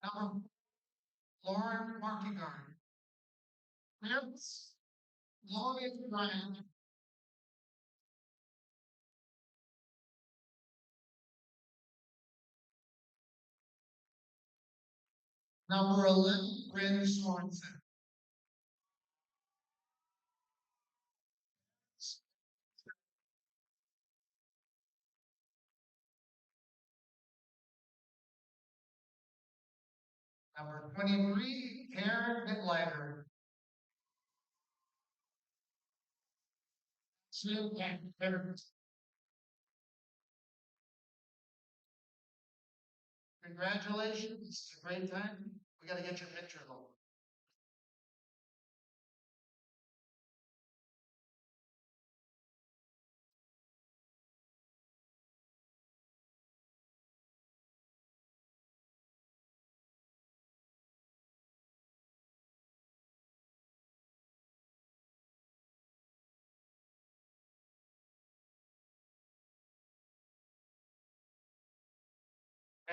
Number Lauren Markegard. Prince Lloyd Ryan. Number 11, Bryn Swanson. Number 23, Karen Bitliger. Sue and congratulations. It's a great time. We got to get your picture though.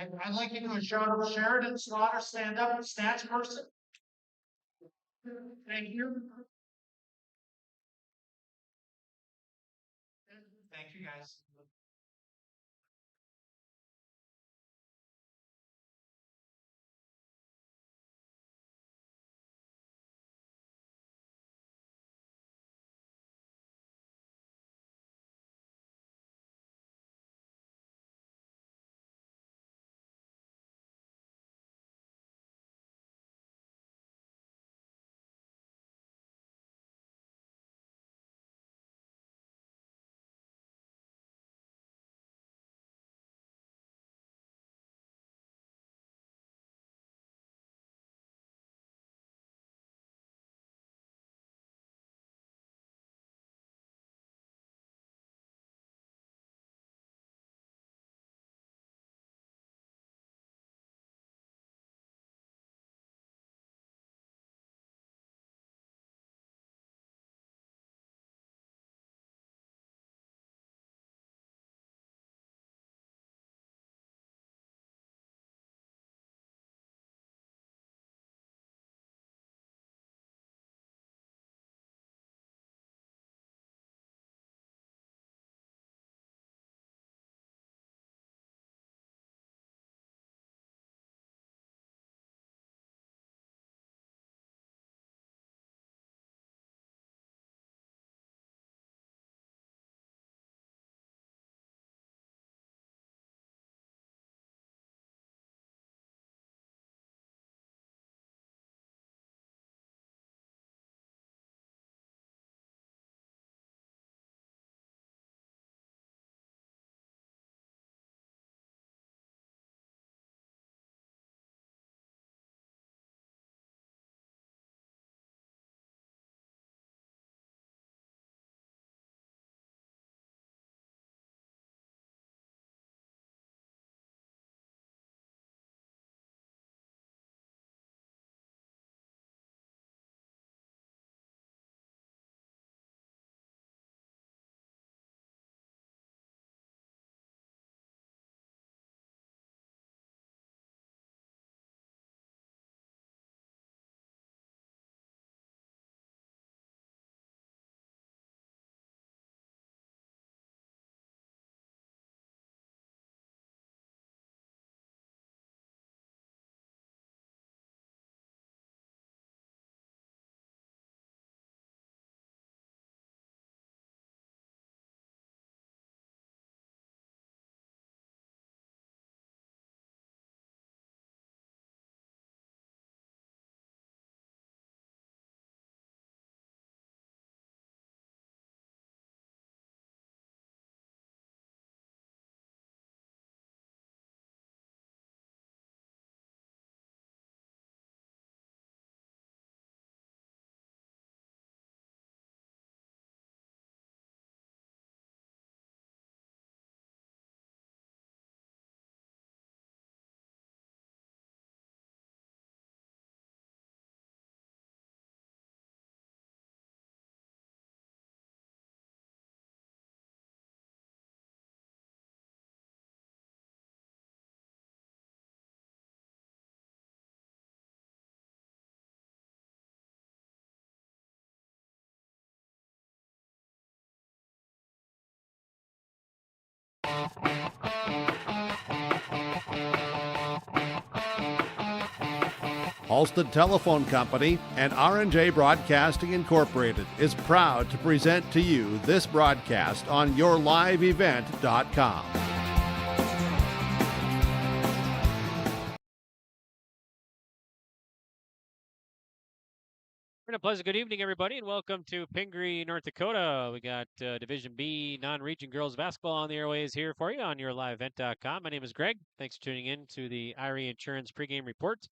And I'd like you to show Sheridan Slaughter stand up, snatch person. Thank you. Thank you guys. Halstead Telephone Company and R&J Broadcasting Incorporated is proud to present to you this broadcast on yourliveevent.com. A pleasant good evening, everybody, and welcome to Pingree, North Dakota. We got Division B non-region girls basketball on the airways here for you on yourliveevent.com. My name is Greg. Thanks for tuning in to the Irie Insurance pregame report.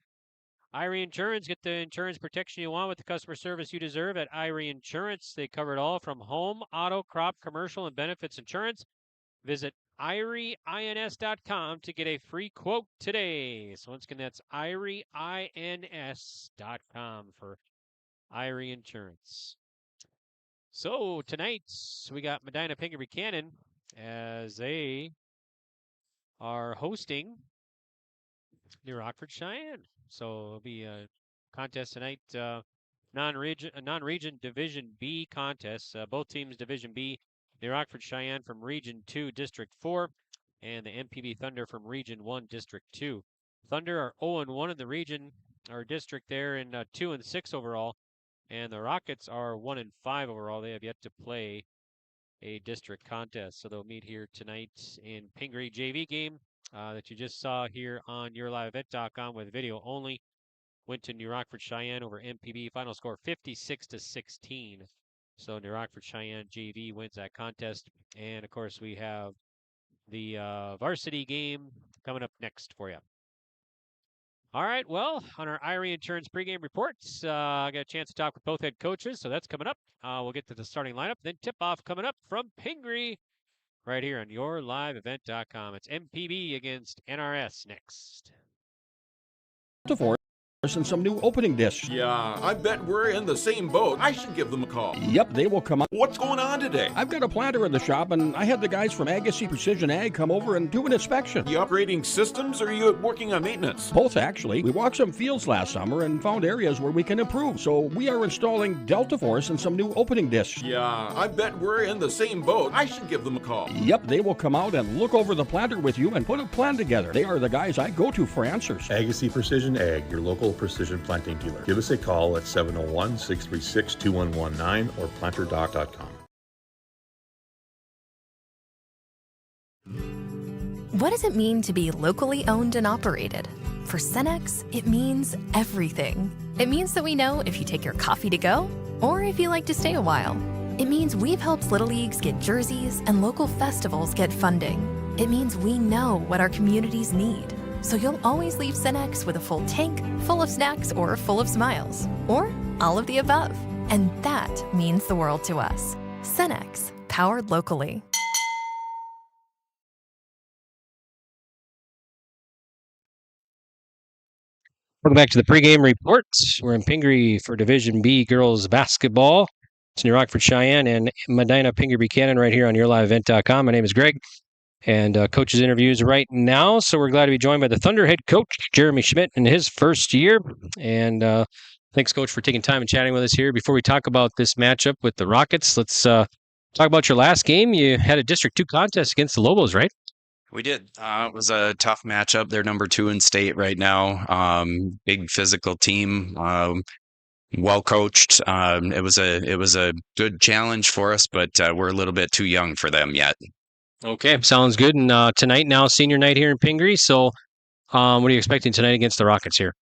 Irie Insurance, get the insurance protection you want with the customer service you deserve at Irie Insurance. They cover it all from home, auto, crop, commercial, and benefits insurance. Visit IrieINS.com to get a free quote today. So once again, that's IrieINS.com for Irie Insurance. So tonight we got Medina-Pingree Buchanan as they are hosting New Rockford-Sheyenne. So it'll be a contest tonight, non-region Division B contest. Both teams Division B, New Rockford-Sheyenne from Region 2, District 4, and the MPB Thunder from Region 1, District 2. Thunder are 0-1 in the region, or district there, and 2-6 overall. And the Rockets are 1-5 overall. They have yet to play a district contest. So they'll meet here tonight in Pingree JV game that you just saw here on yourliveevent.com with video only. Went to New Rockford-Sheyenne over MPB. Final score 56-16. So New Rockford-Sheyenne JV wins that contest. And of course we have the varsity game coming up next for you. All right, well, on our Irie Insurance pregame reports, I got a chance to talk with both head coaches, so that's coming up. We'll get to the starting lineup, then tip-off coming up from Pingree right here on yourliveevent.com. It's MPB against NRS next. And some new opening discs. Yeah, I bet we're in the same boat. I should give them a call. Yep, they will come up. What's going on today? I've got a planter in the shop, and I had the guys from Agassi Precision Ag come over and do an inspection. You upgrading systems, or are you working on maintenance? Both, actually. We walked some fields last summer and found areas where we can improve. So we are installing Delta Force and some new opening discs. Yeah, I bet we're in the same boat. I should give them a call. Yep, they will come out and look over the planter with you and put a plan together. They are the guys I go to for answers. Agassi Precision Ag, your local precision planting dealer. Give us a call at 701-636-2119 or planterdoc.com. What does it mean to be locally owned and operated? For Cenex, it means everything. It means that we know if you take your coffee to go or if you like to stay a while. It means we've helped Little Leagues get jerseys and local festivals get funding. It means we know what our communities need. So you'll always leave Cenex with a full tank, full of snacks, or full of smiles. Or all of the above. And that means the world to us. Cenex, powered locally. Welcome back to the pregame report. We're in Pingree for Division B girls basketball. It's New Rockford-Sheyenne and Medina-Pingree Buchanan right here on yourliveevent.com. My name is Greg. And coaches interviews right now. So we're glad to be joined by the Thunder head coach, Jeremy Schmidt, in his first year. And thanks, Coach, for taking time and chatting with us here. Before we talk about this matchup with the Rockets, let's talk about your last game. You had a District 2 contest against the Lobos, right? We did. It was a tough matchup. They're number 2 in state right now. Big physical team. Well coached. It was a good challenge for us, but we're a little bit too young for them yet. Okay, sounds good. And tonight, now senior night here in Pingree. So what are you expecting tonight against the Rockets here?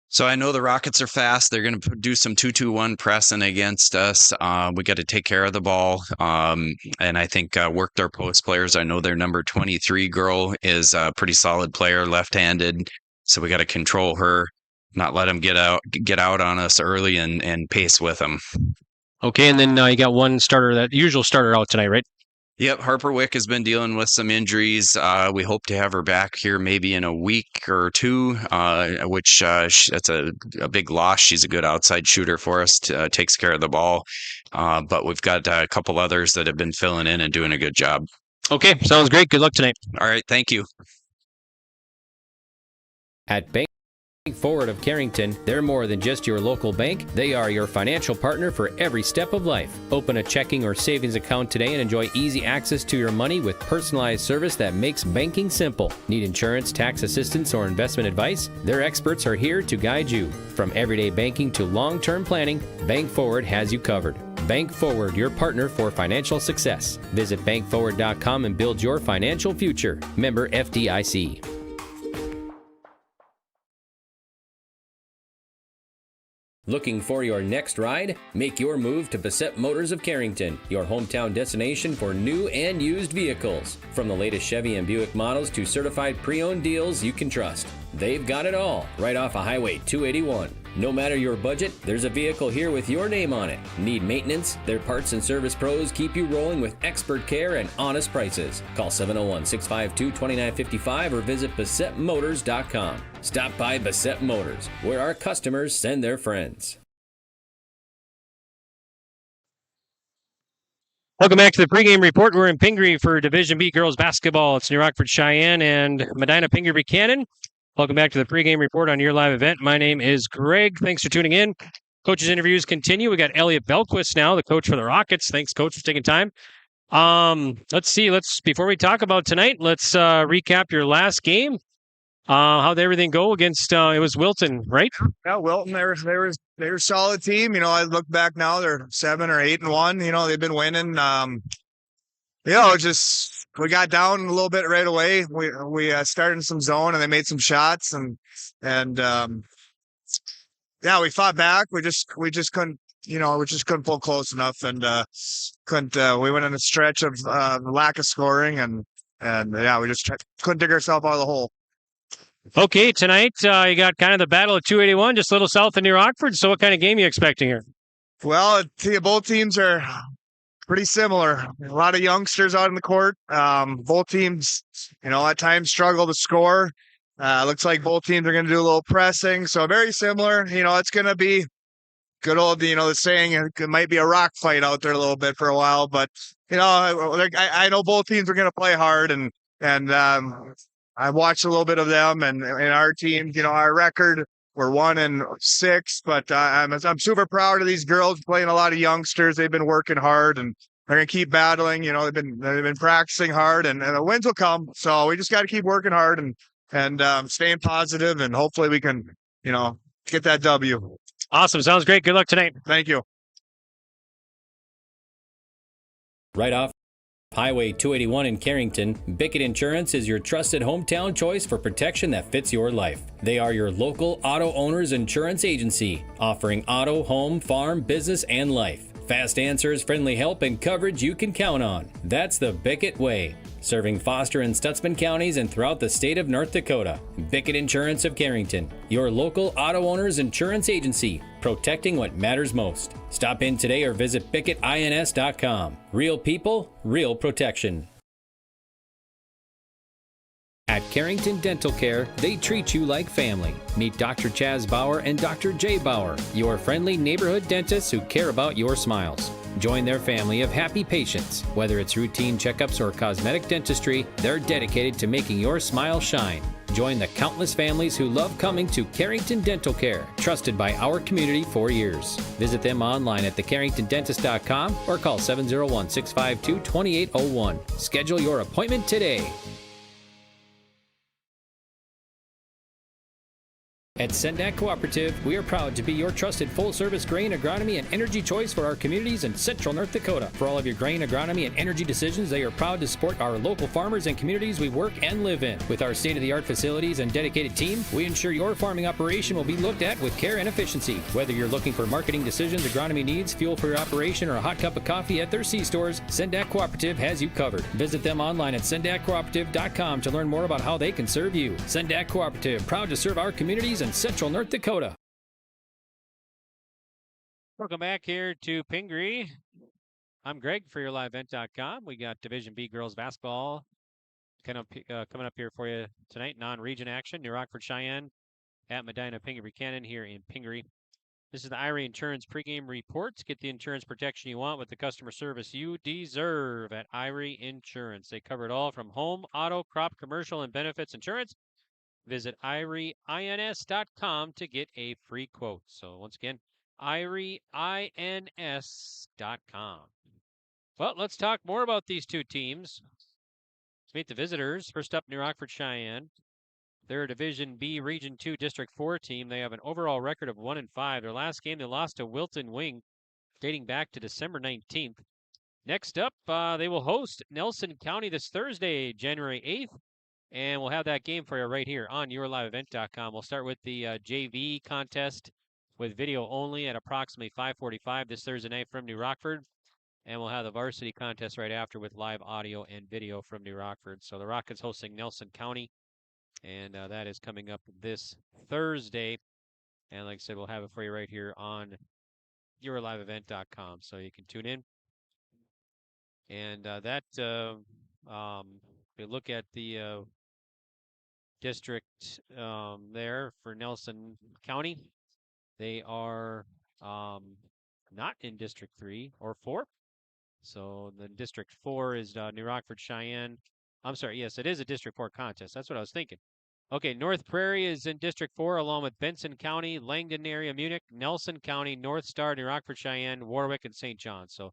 So I know the Rockets are fast. They're going to do some 2-2-1 pressing against us. We got to take care of the ball. And I think work their post players. I know their number 23 girl is a pretty solid player, left-handed. So we got to control her, not let them get out on us early and pace with them. Okay, and then you got one starter, that usual starter out tonight, right? Yep, Harper Wick has been dealing with some injuries. We hope to have her back here maybe in a week or two, which that's a big loss. She's a good outside shooter for us, takes care of the ball. But we've got a couple others that have been filling in and doing a good job. Okay, sounds great. Good luck tonight. All right, thank you. At Bank Bank Forward of Carrington, they're more than just your local bank. They are your financial partner for every step of life. Open a checking or savings account today and enjoy easy access to your money with personalized service that makes banking simple. Need insurance, tax assistance, or investment advice? Their experts are here to guide you. From everyday banking to long-term planning, Bank Forward has you covered. Bank Forward, your partner for financial success. Visit bankforward.com and build your financial future. Member FDIC. Looking for your next ride? Make your move to Bassett Motors of Carrington, your hometown destination for new and used vehicles. From the latest Chevy and Buick models to certified pre-owned deals you can trust. They've got it all, right off of Highway 281. No matter your budget, there's a vehicle here with your name on it. Need maintenance? Their parts and service pros keep you rolling with expert care and honest prices. Call 701-652-2955 or visit BassettMotors.com. Stop by Bassett Motors, where our customers send their friends. Welcome back to the pregame report. We're in Pingree for Division B girls basketball. It's near Rockford-Sheyenne and Medina-Pingree Buchanan. Welcome back to the pregame report on your live event. My name is Greg. Thanks for tuning in. Coaches' interviews continue. We got Elliot Belquist now, the coach for the Rockets. Thanks, Coach, for taking time. Let's see. Before we talk about tonight, let's recap your last game. How'd everything go against? It was Wilton, right? Yeah, Wilton. They're a solid team. You know, I look back now, they're 7 or 8-1. You know, they've been winning. Just we got down a little bit right away. We started in some zone and they made some shots and we fought back. We just couldn't pull close enough and we went in a stretch of lack of scoring and we just couldn't dig ourselves out of the hole. Okay, tonight you got kind of the battle of 281, just a little south of New Rockford. So what kind of game are you expecting here? Well, both teams are pretty similar. A lot of youngsters out in the court. Both teams, at times struggle to score. Looks like both teams are going to do a little pressing. So very similar. It's going to be good old, the saying, it might be a rock fight out there a little bit for a while. But, I know both teams are going to play hard. And I watched a little bit of them and our team, our record, we're 1-6, but I'm super proud of these girls playing a lot of youngsters. They've been working hard and they're going to keep battling. They've been practicing hard and the wins will come. So we just got to keep working hard and staying positive and hopefully we can, get that W. Awesome. Sounds great. Good luck tonight. Thank you. Right off Highway 281 in Carrington, Bickett Insurance is your trusted hometown choice for protection that fits your life. They are your local auto owners insurance agency, offering auto, home, farm, business, and life. Fast answers, friendly help, and coverage you can count on. That's the Bickett way. Serving Foster and Stutzman counties and throughout the state of North Dakota. Bickett Insurance of Carrington, your local auto owners insurance agency, protecting what matters most. Stop in today or visit BickettINS.com. Real people, real protection. At Carrington Dental Care, they treat you like family. Meet Dr. Chaz Bauer and Dr. Jay Bauer, your friendly neighborhood dentists who care about your smiles. Join their family of happy patients. Whether it's routine checkups or cosmetic dentistry, they're dedicated to making your smile shine. Join the countless families who love coming to Carrington Dental Care, trusted by our community for years. Visit them online at thecarringtondentist.com or call 701-652-2801. Schedule your appointment today. At Sendak Cooperative, we are proud to be your trusted full-service grain, agronomy, and energy choice for our communities in central North Dakota. For all of your grain, agronomy, and energy decisions, they are proud to support our local farmers and communities we work and live in. With our state-of-the-art facilities and dedicated team, we ensure your farming operation will be looked at with care and efficiency. Whether you're looking for marketing decisions, agronomy needs, fuel for your operation, or a hot cup of coffee at their C-stores, Sendak Cooperative has you covered. Visit them online at sendakcooperative.com to learn more about how they can serve you. Sendak Cooperative, proud to serve our communities in central North Dakota. Welcome back here to Pingree. I'm Greg for YourLiveEvent.com. We got Division B girls basketball coming up here for you tonight. Non-region action. New Rockford-Sheyenne at Medina-Pingree Buchanan here in Pingree. This is the IRA Insurance pregame report. Get the insurance protection you want with the customer service you deserve at IRA Insurance. They cover it all from home, auto, crop, commercial, and benefits insurance. visit IRIEINS.com to get a free quote. So once again, IRIEINS.com. Well, let's talk more about these two teams. Let's meet the visitors. First up, New Rockford-Sheyenne. They're a Division B Region 2 District 4 team. They have an overall record of 1-5. Their last game, they lost to Wilton Wing, dating back to December 19th. Next up, they will host Nelson County this Thursday, January 8th. And we'll have that game for you right here on yourliveevent.com. We'll start with the JV contest with video only at approximately 5:45 this Thursday night from New Rockford. And we'll have the varsity contest right after with live audio and video from New Rockford. So the Rockets hosting Nelson County. And that is coming up this Thursday. And like I said, we'll have it for you right here on yourliveevent.com. So you can tune in. And we look at the district there for Nelson County. They are not in District 3 or 4. So the District 4 is New Rockford-Sheyenne. I'm sorry, yes, it is a District 4 contest. That's what I was thinking. Okay, North Prairie is in District 4 along with Benson County, Langdon area, Munich, Nelson County, North Star, New Rockford-Sheyenne, Warwick, and St. John. So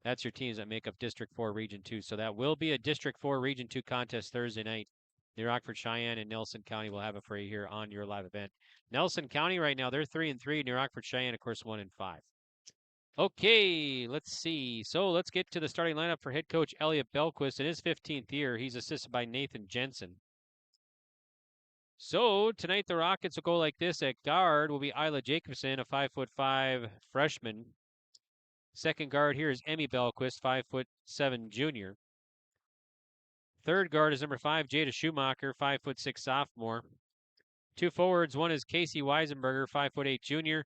that's your teams that make up District 4 Region 2. So that will be a District 4 Region 2 contest Thursday night. New Rockford-Sheyenne and Nelson County will have it for you here on your live event. Nelson County right now, they're 3-3. New Rockford-Sheyenne, of course, 1-5. Okay, let's see. So let's get to the starting lineup for head coach Elliot Belquist in his 15th year. He's assisted by Nathan Jensen. So tonight the Rockets will go like this. At guard will be Isla Jacobson, a 5'5" freshman. Second guard here is Emmy Belquist, 5'7" junior. Third guard is number 5, Jada Schumacher, 5'6" sophomore. Two forwards, one is Casey Weisenberger, 5'8" junior.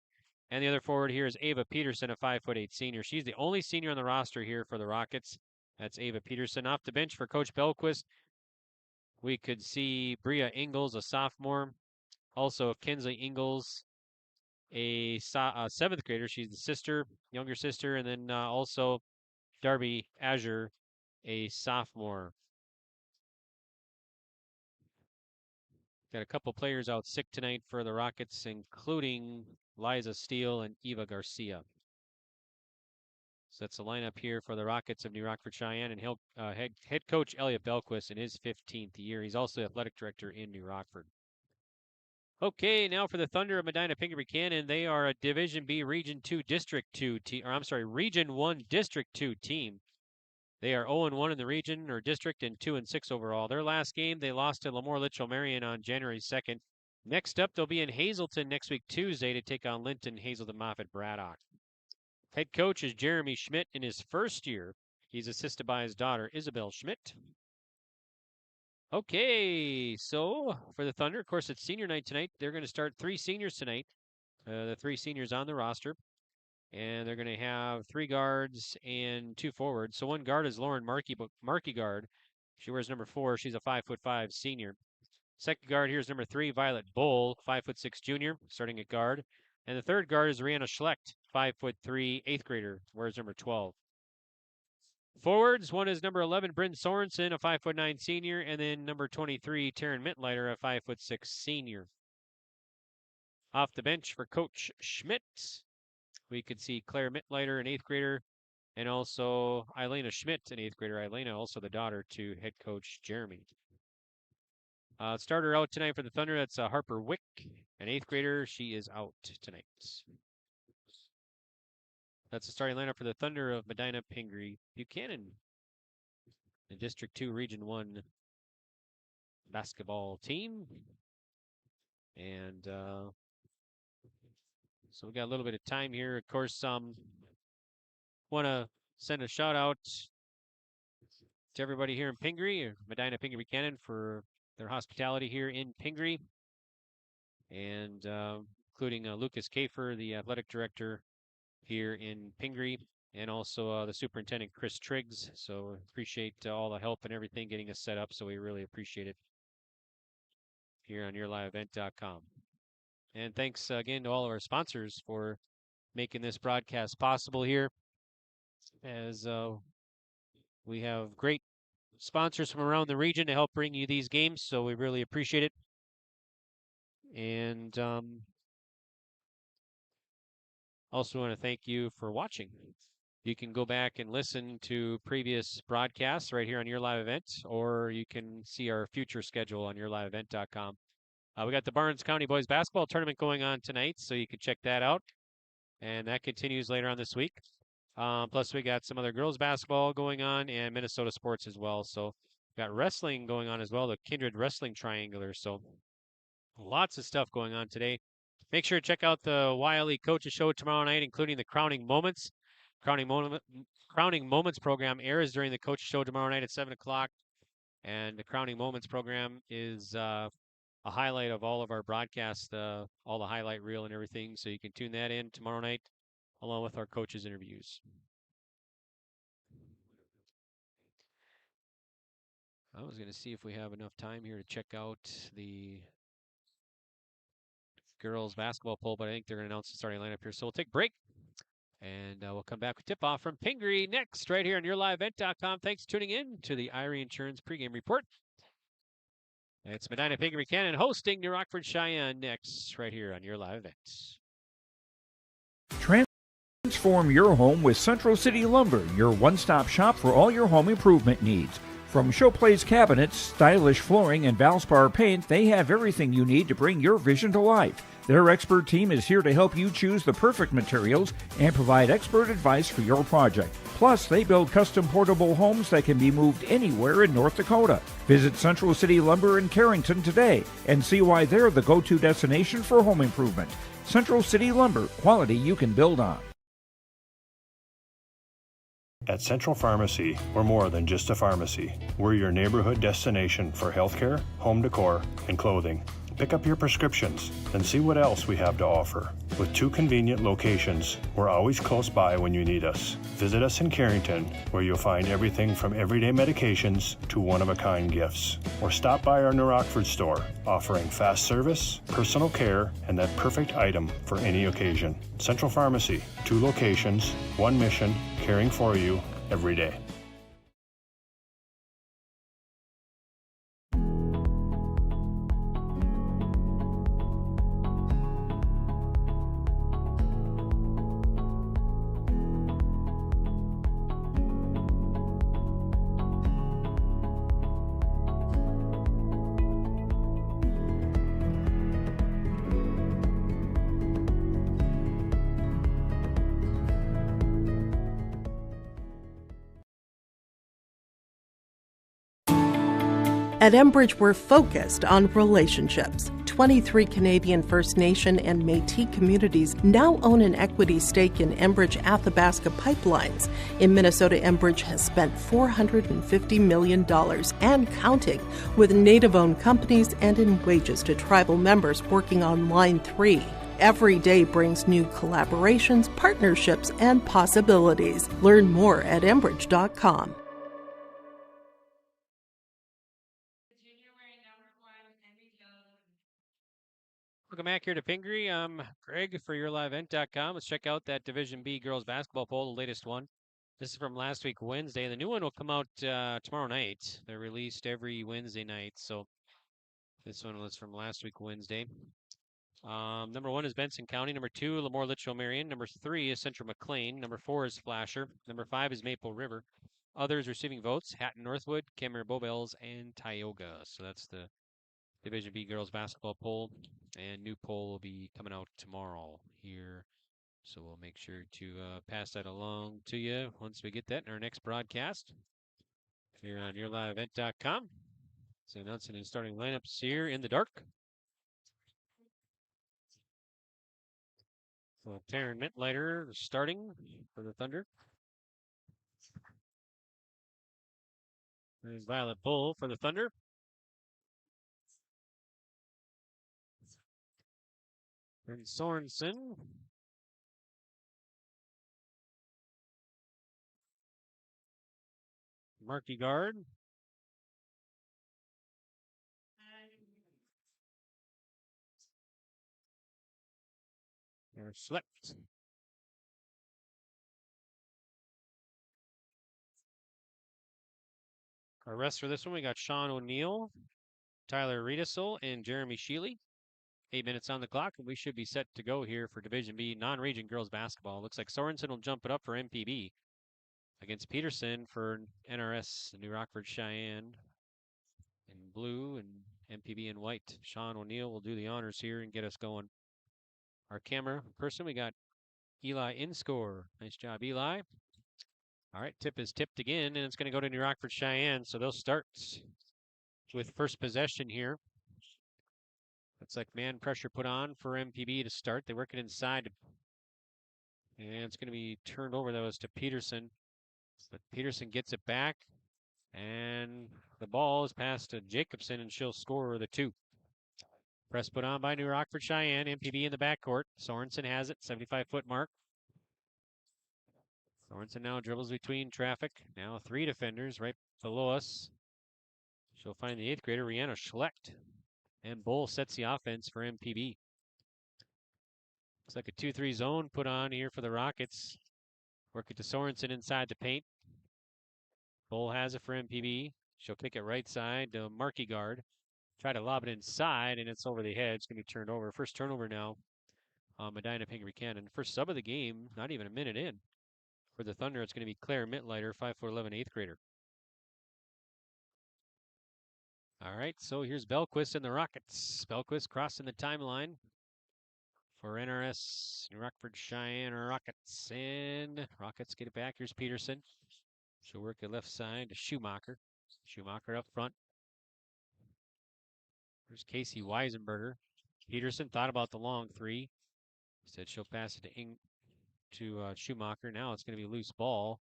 And the other forward here is Ava Peterson, a 5'8" senior. She's the only senior on the roster here for the Rockets. That's Ava Peterson. Off the bench for Coach Belquist, we could see Bria Ingalls, a sophomore. Also Kinsley Ingalls, a 7th grader. She's the younger sister. And then also Darby Azure, a sophomore. Got a couple players out sick tonight for the Rockets, including Liza Steele and Eva Garcia. So that's the lineup here for the Rockets of New Rockford-Sheyenne, and head coach Elliot Belquist in his 15th year. He's also athletic director in New Rockford. Okay, now for the Thunder of Medina-Pingree Buchanan. They are a Division B Region 2 District 2 team, or I'm sorry, Region 1 District 2 team. They are 0-1 in the region or district and 2-6 overall. Their last game, they lost to Lemoore Litchell Marion on January 2nd. Next up, they'll be in Hazelton next week, Tuesday, to take on Linton, Hazelton, Moffett, Braddock. Head coach is Jeremy Schmidt in his first year. He's assisted by his daughter, Isabel Schmidt. Okay, so for the Thunder, of course, it's senior night tonight. They're going to start 3 seniors tonight, the 3 seniors on the roster. And they're going to have 3 guards and 2 forwards. So one guard is Lauren Markey guard. She wears number 4. She's a 5'5" senior. Second guard here is number 3, Violet Bull, 5'6" junior, starting at guard. And the third guard is Rihanna Schlecht, 5'3", 8th grader, wears number 12. Forwards, one is number 11, Bryn Sorensen, a 5'9" senior, and then number 23, Taryn Mittleiter, a 5'6" senior. Off the bench for Coach Schmidt, we could see Claire Mittleiter, an 8th grader, and also Elena Schmidt, an 8th grader. Elena, also the daughter to head coach Jeremy. Starter out tonight for the Thunder, that's Harper Wick, an 8th grader. She is out tonight. That's the starting lineup for the Thunder of Medina-Pingree Buchanan, the District 2 Region 1 basketball team. And so we got a little bit of time here. Of course, want to send a shout out to everybody here in Pingree, or Medina-Pingree Buchanan, for their hospitality here in Pingree. And including Lucas Kafer, the athletic director here in Pingree, and also the superintendent, Chris Triggs. So appreciate all the help and everything getting us set up. So we really appreciate it here on yourliveevent.com. And thanks again to all of our sponsors for making this broadcast possible here, as we have great sponsors from around the region to help bring you these games. So we really appreciate it. And also want to thank you for watching. You can go back and listen to previous broadcasts right here on Your Live Event, or you can see our future schedule on yourliveevent.com. We got the Barnes County Boys Basketball Tournament going on tonight, so you can check that out. And that continues later on this week. Plus, we got some other girls basketball going on and Minnesota sports as well. So, got wrestling going on as well, the Kindred Wrestling Triangular. So, lots of stuff going on today. Make sure to check out the Wiley Coaches Show tomorrow night, including the Crowning Moments. Crowning Moments program airs during the Coaches Show tomorrow night at 7 o'clock. And the Crowning Moments program is a highlight of all of our broadcasts, all the highlight reel and everything. So you can tune that in tomorrow night along with our coaches' interviews. I was going to see if we have enough time here to check out the girls basketball poll, but I think they're going to announce the starting lineup here. So we'll take a break, and we'll come back with tip-off from Pingree next, right here on yourliveevent.com. Thanks for tuning in to the Irie Insurance pregame report. It's Medina-Pingree Buchanan hosting New Rockford-Sheyenne next, right here on Your Live Event. Transform your home with Central City Lumber, your one-stop shop for all your home improvement needs. From showplace cabinets, stylish flooring, and Valspar paint, they have everything you need to bring your vision to life. Their expert team is here to help you choose the perfect materials and provide expert advice for your project. Plus, they build custom portable homes that can be moved anywhere in North Dakota. Visit Central City Lumber in Carrington today and see why they're the go-to destination for home improvement. Central City Lumber, quality you can build on. At Central Pharmacy, we're more than just a pharmacy. We're your neighborhood destination for healthcare, home decor, and clothing. Pick up your prescriptions and see what else we have to offer. With 2 convenient locations, we're always close by when you need us. Visit us in Carrington, where you'll find everything from everyday medications to one-of-a-kind gifts. Or stop by our New Rockford store, offering fast service, personal care, and that perfect item for any occasion. Central Pharmacy, 2 locations, 1 mission, caring for you every day. At Enbridge, we're focused on relationships. 23 Canadian First Nation and Métis communities now own an equity stake in Enbridge Athabasca Pipelines. In Minnesota, Enbridge has spent $450 million and counting with Native-owned companies and in wages to tribal members working on Line 3. Every day brings new collaborations, partnerships, and possibilities. Learn more at Enbridge.com. Welcome back here to Pingree. I'm Greg for yourliveevent.com. Let's check out that Division B girls basketball poll, the latest one. This is from last week, Wednesday. The new one will come out tomorrow night. They're released every Wednesday night. So this one was from last week, Wednesday. Number 1 is Benson County. Number 2, Lemoore Litchfield Marion. Number 3 is Central McLean. Number 4 is Flasher. Number 5 is Maple River. Others receiving votes, Hatton Northwood, Kenmare Bowbells, and Tioga. So that's the Division B girls basketball poll, and new poll will be coming out tomorrow here. So we'll make sure to pass that along to you once we get that in our next broadcast here on yourliveevent.com. So announcing the starting lineups here in the dark. So Taryn Mintlighter starting for the Thunder. There's Violet Bull for the Thunder. And Sorensen. Marky Guard. They're slept. Our rest for this one, we got Sean O'Neill, Tyler Riedesel, and Jeremy Sheely. 8 minutes on the clock, and we should be set to go here for Division B non-region girls basketball. Looks like Sorensen will jump it up for MPB against Peterson for NRS, New Rockford-Sheyenne in blue and MPB in white. Sean O'Neill will do the honors here and get us going. Our camera person, we got Eli in score. Nice job, Eli. All right, tip is tipped again, and it's going to go to New Rockford-Sheyenne, so they'll start with first possession here. Looks like man pressure put on for MPB to start. They work it inside, and it's going to be turned over. That was to Peterson, but Peterson gets it back, and the ball is passed to Jacobson, and she'll score the 2. Press put on by New Rockford-Sheyenne. MPB in the backcourt. Sorensen has it, 75-foot mark. Sorensen now dribbles between traffic. Now 3 defenders right below us. She'll find the 8th grader, Rihanna Schlecht. And Bull sets the offense for MPB. Looks like a 2-3 zone put on here for the Rockets. Work it to Sorensen inside the paint. Bull has it for MPB. She'll kick it right side to Markey guard. Try to lob it inside, and it's over the head. It's going to be turned over. First turnover now on Medina-Pingree Buchanan. First sub of the game, not even a minute in. For the Thunder, it's going to be Claire Mittleiter, 5'11", 8th grader. All right, so here's Belquist and the Rockets. Belquist crossing the timeline for NRS, New Rockford-Sheyenne Rockets. And Rockets get it back. Here's Peterson. She'll work the left side to Schumacher. Schumacher up front. There's Casey Weisenberger. Peterson thought about the long 3. Said she'll pass it to Schumacher. Now it's going to be a loose ball.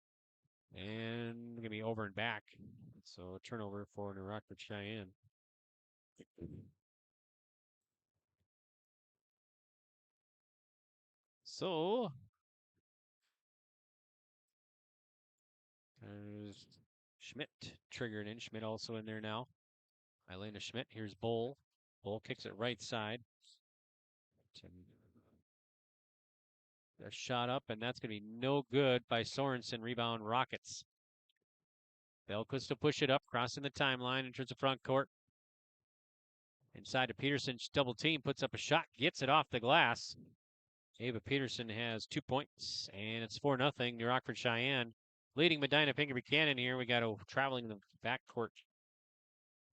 And going to be over and back. So a turnover for New Rockford-Sheyenne. So there's Schmidt triggered in. Schmidt also in there now. Elena Schmidt. Here's Bull. Bull kicks it right side. A shot up, and that's going to be no good by Sorensen. Rebound Rockets. Belquist to push it up, crossing the timeline, enters the front court. Inside to Peterson, double team, puts up a shot, gets it off the glass. Ava Peterson has 2 points, and it's 4-0. New Rockford-Sheyenne leading Medina-Pingree Buchanan here. We got a traveling in the backcourt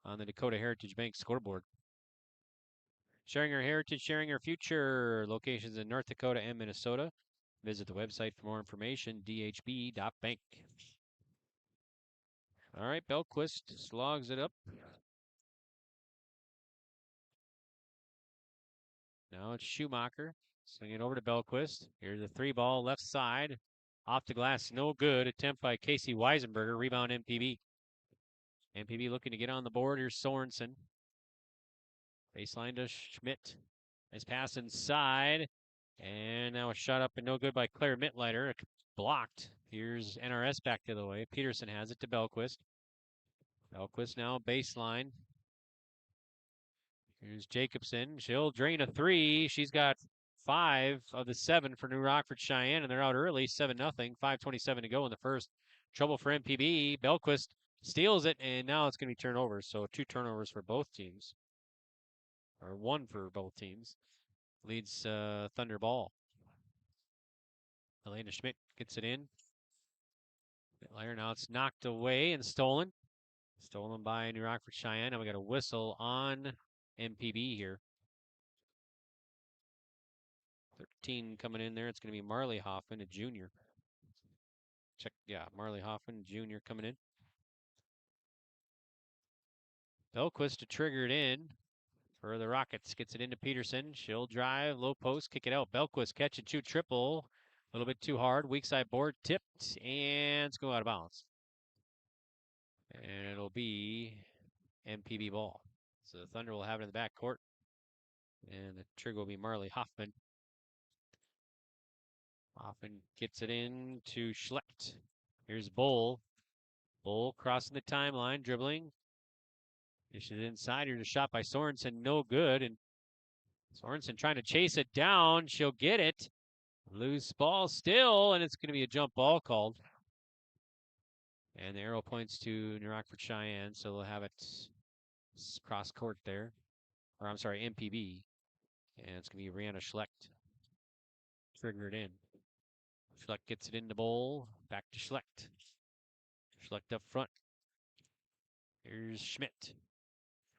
on the Dakota Heritage Bank scoreboard. Sharing our heritage, sharing our future. Locations in North Dakota and Minnesota. Visit the website for more information, dhb.bank. All right, Belquist slogs it up. Now it's Schumacher. Swing it over to Belquist. Here's a 3-ball left side. Off the glass, no good. Attempt by Casey Weisenberger. Rebound MPB. MPB looking to get on the board. Here's Sorensen. Baseline to Schmidt. Nice pass inside. And now a shot up and no good by Claire Mittleiter. Blocked. Here's NRS back the other way. Peterson has it to Belquist. Belquist now baseline. Here's Jacobson. She'll drain a 3. She's got 5 of the 7 for New Rockford-Sheyenne, and they're out early, 7-0. 5:27 to go in the first. Trouble for MPB. Belquist steals it, and now it's going to be turned over. So 2 turnovers for both teams. Or 1 for both teams. Leads Thunder ball. Elena Schmidt gets it in. Now it's knocked away and stolen. Stolen by New Rockford-Sheyenne. And we got a whistle on MPB here. 13 coming in there. It's going to be Marley Hoffman, a junior. Marley Hoffman, junior, coming in. Belquist to trigger it in for the Rockets. Gets it into Peterson. She'll drive, low post, kick it out. Belquist catch and shoot triple. A little bit too hard. Weak side board tipped, and it's going out of bounds. And it'll be MPB ball. So the Thunder will have it in the back court. And the trigger will be Marley Hoffman. Hoffman gets it in to Schlecht. Here's Bull. Bull crossing the timeline, dribbling. Dishes inside. Here's a shot by Sorensen. No good. And Sorensen trying to chase it down. She'll get it. Loose ball still, and it's going to be a jump ball called. And the arrow points to New Rockford-Sheyenne, so they'll have it cross court there. Or I'm sorry, MPB. And it's going to be Rihanna Schlecht. Triggered in. Schlecht gets it in the bowl. Back to Schlecht. Schlecht up front. Here's Schmidt.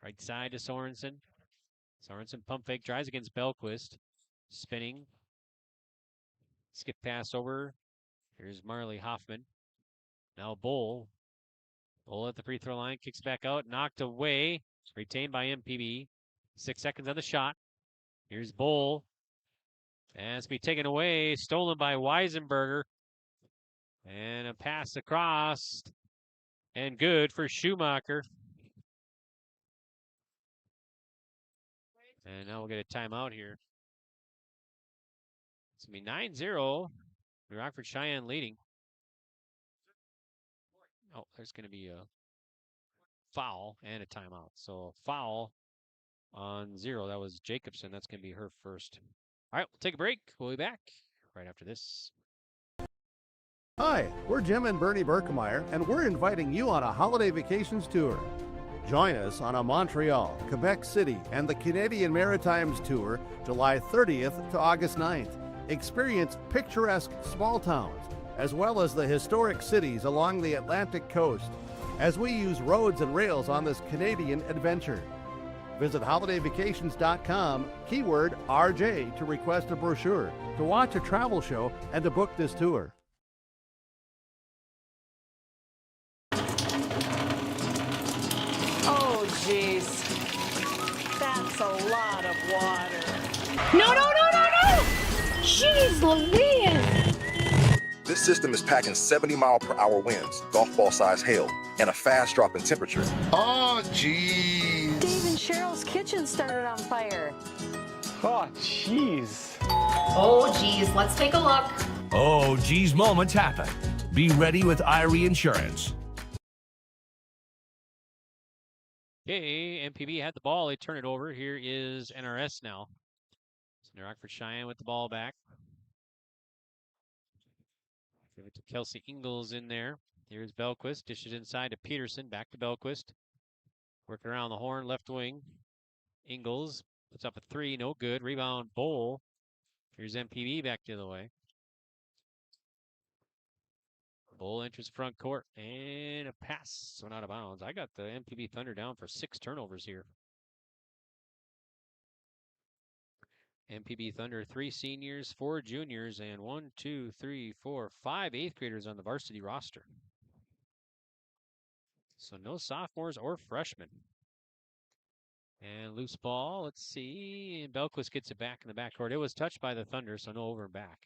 Right side to Sorensen. Sorensen pump fake. Tries against Belquist. Spinning. Skip pass over. Here's Marley Hoffman. Now Bowl. Bowl at the free throw line. Kicks back out. Knocked away. Retained by MPB. 6 seconds on the shot. Here's Bowl. And it's be taken away. Stolen by Weisenberger. And a pass across. And good for Schumacher. And now we'll get a timeout here. It's going to be 9-0. Rockford-Sheyenne leading. Oh, there's going to be a foul and a timeout. So foul on 0. That was Jacobson. That's going to be her first. All right, we'll take a break. We'll be back right after this. Hi, we're Jim and Bernie Berkemeyer, and we're inviting you on a holiday vacations tour. Join us on a Montreal, Quebec City, and the Canadian Maritimes tour, July 30th to August 9th. Experience picturesque small towns, as well as the historic cities along the Atlantic coast, as we use roads and rails on this Canadian adventure. Visit holidayvacations.com, keyword RJ, to request a brochure, to watch a travel show, and to book this tour. Oh, jeez. That's a lot of water. No, no, no, no, no! Jeez Louise! This system is packing 70-mile-per-hour winds, golf ball size hail, and a fast drop in temperature. Oh, jeez. Dave and Cheryl's kitchen started on fire. Oh, jeez. Oh, geez, let's take a look. Oh, geez, moments happen. Be ready with Irie Insurance. Okay, MPB had the ball. They turn it over. Here is NRS now. So Rockford-Sheyenne with the ball back. Give it to Kelsey Ingalls in there. Here's Belquist. Dishes inside to Peterson. Back to Belquist. Working around the horn, left wing. Ingalls puts up a 3. No good. Rebound, Bowl. Here's MPB back the other way. Bowl enters front court. And a pass. Went out of bounds. I got the MPB Thunder down for 6 turnovers here. MPB Thunder, 3 seniors, 4 juniors, and 1, 2, 3, 4, 5 eighth graders on the varsity roster. So no sophomores or freshmen. And loose ball, let's see. And Belquist gets it back in the backcourt. It was touched by the Thunder, so no over and back.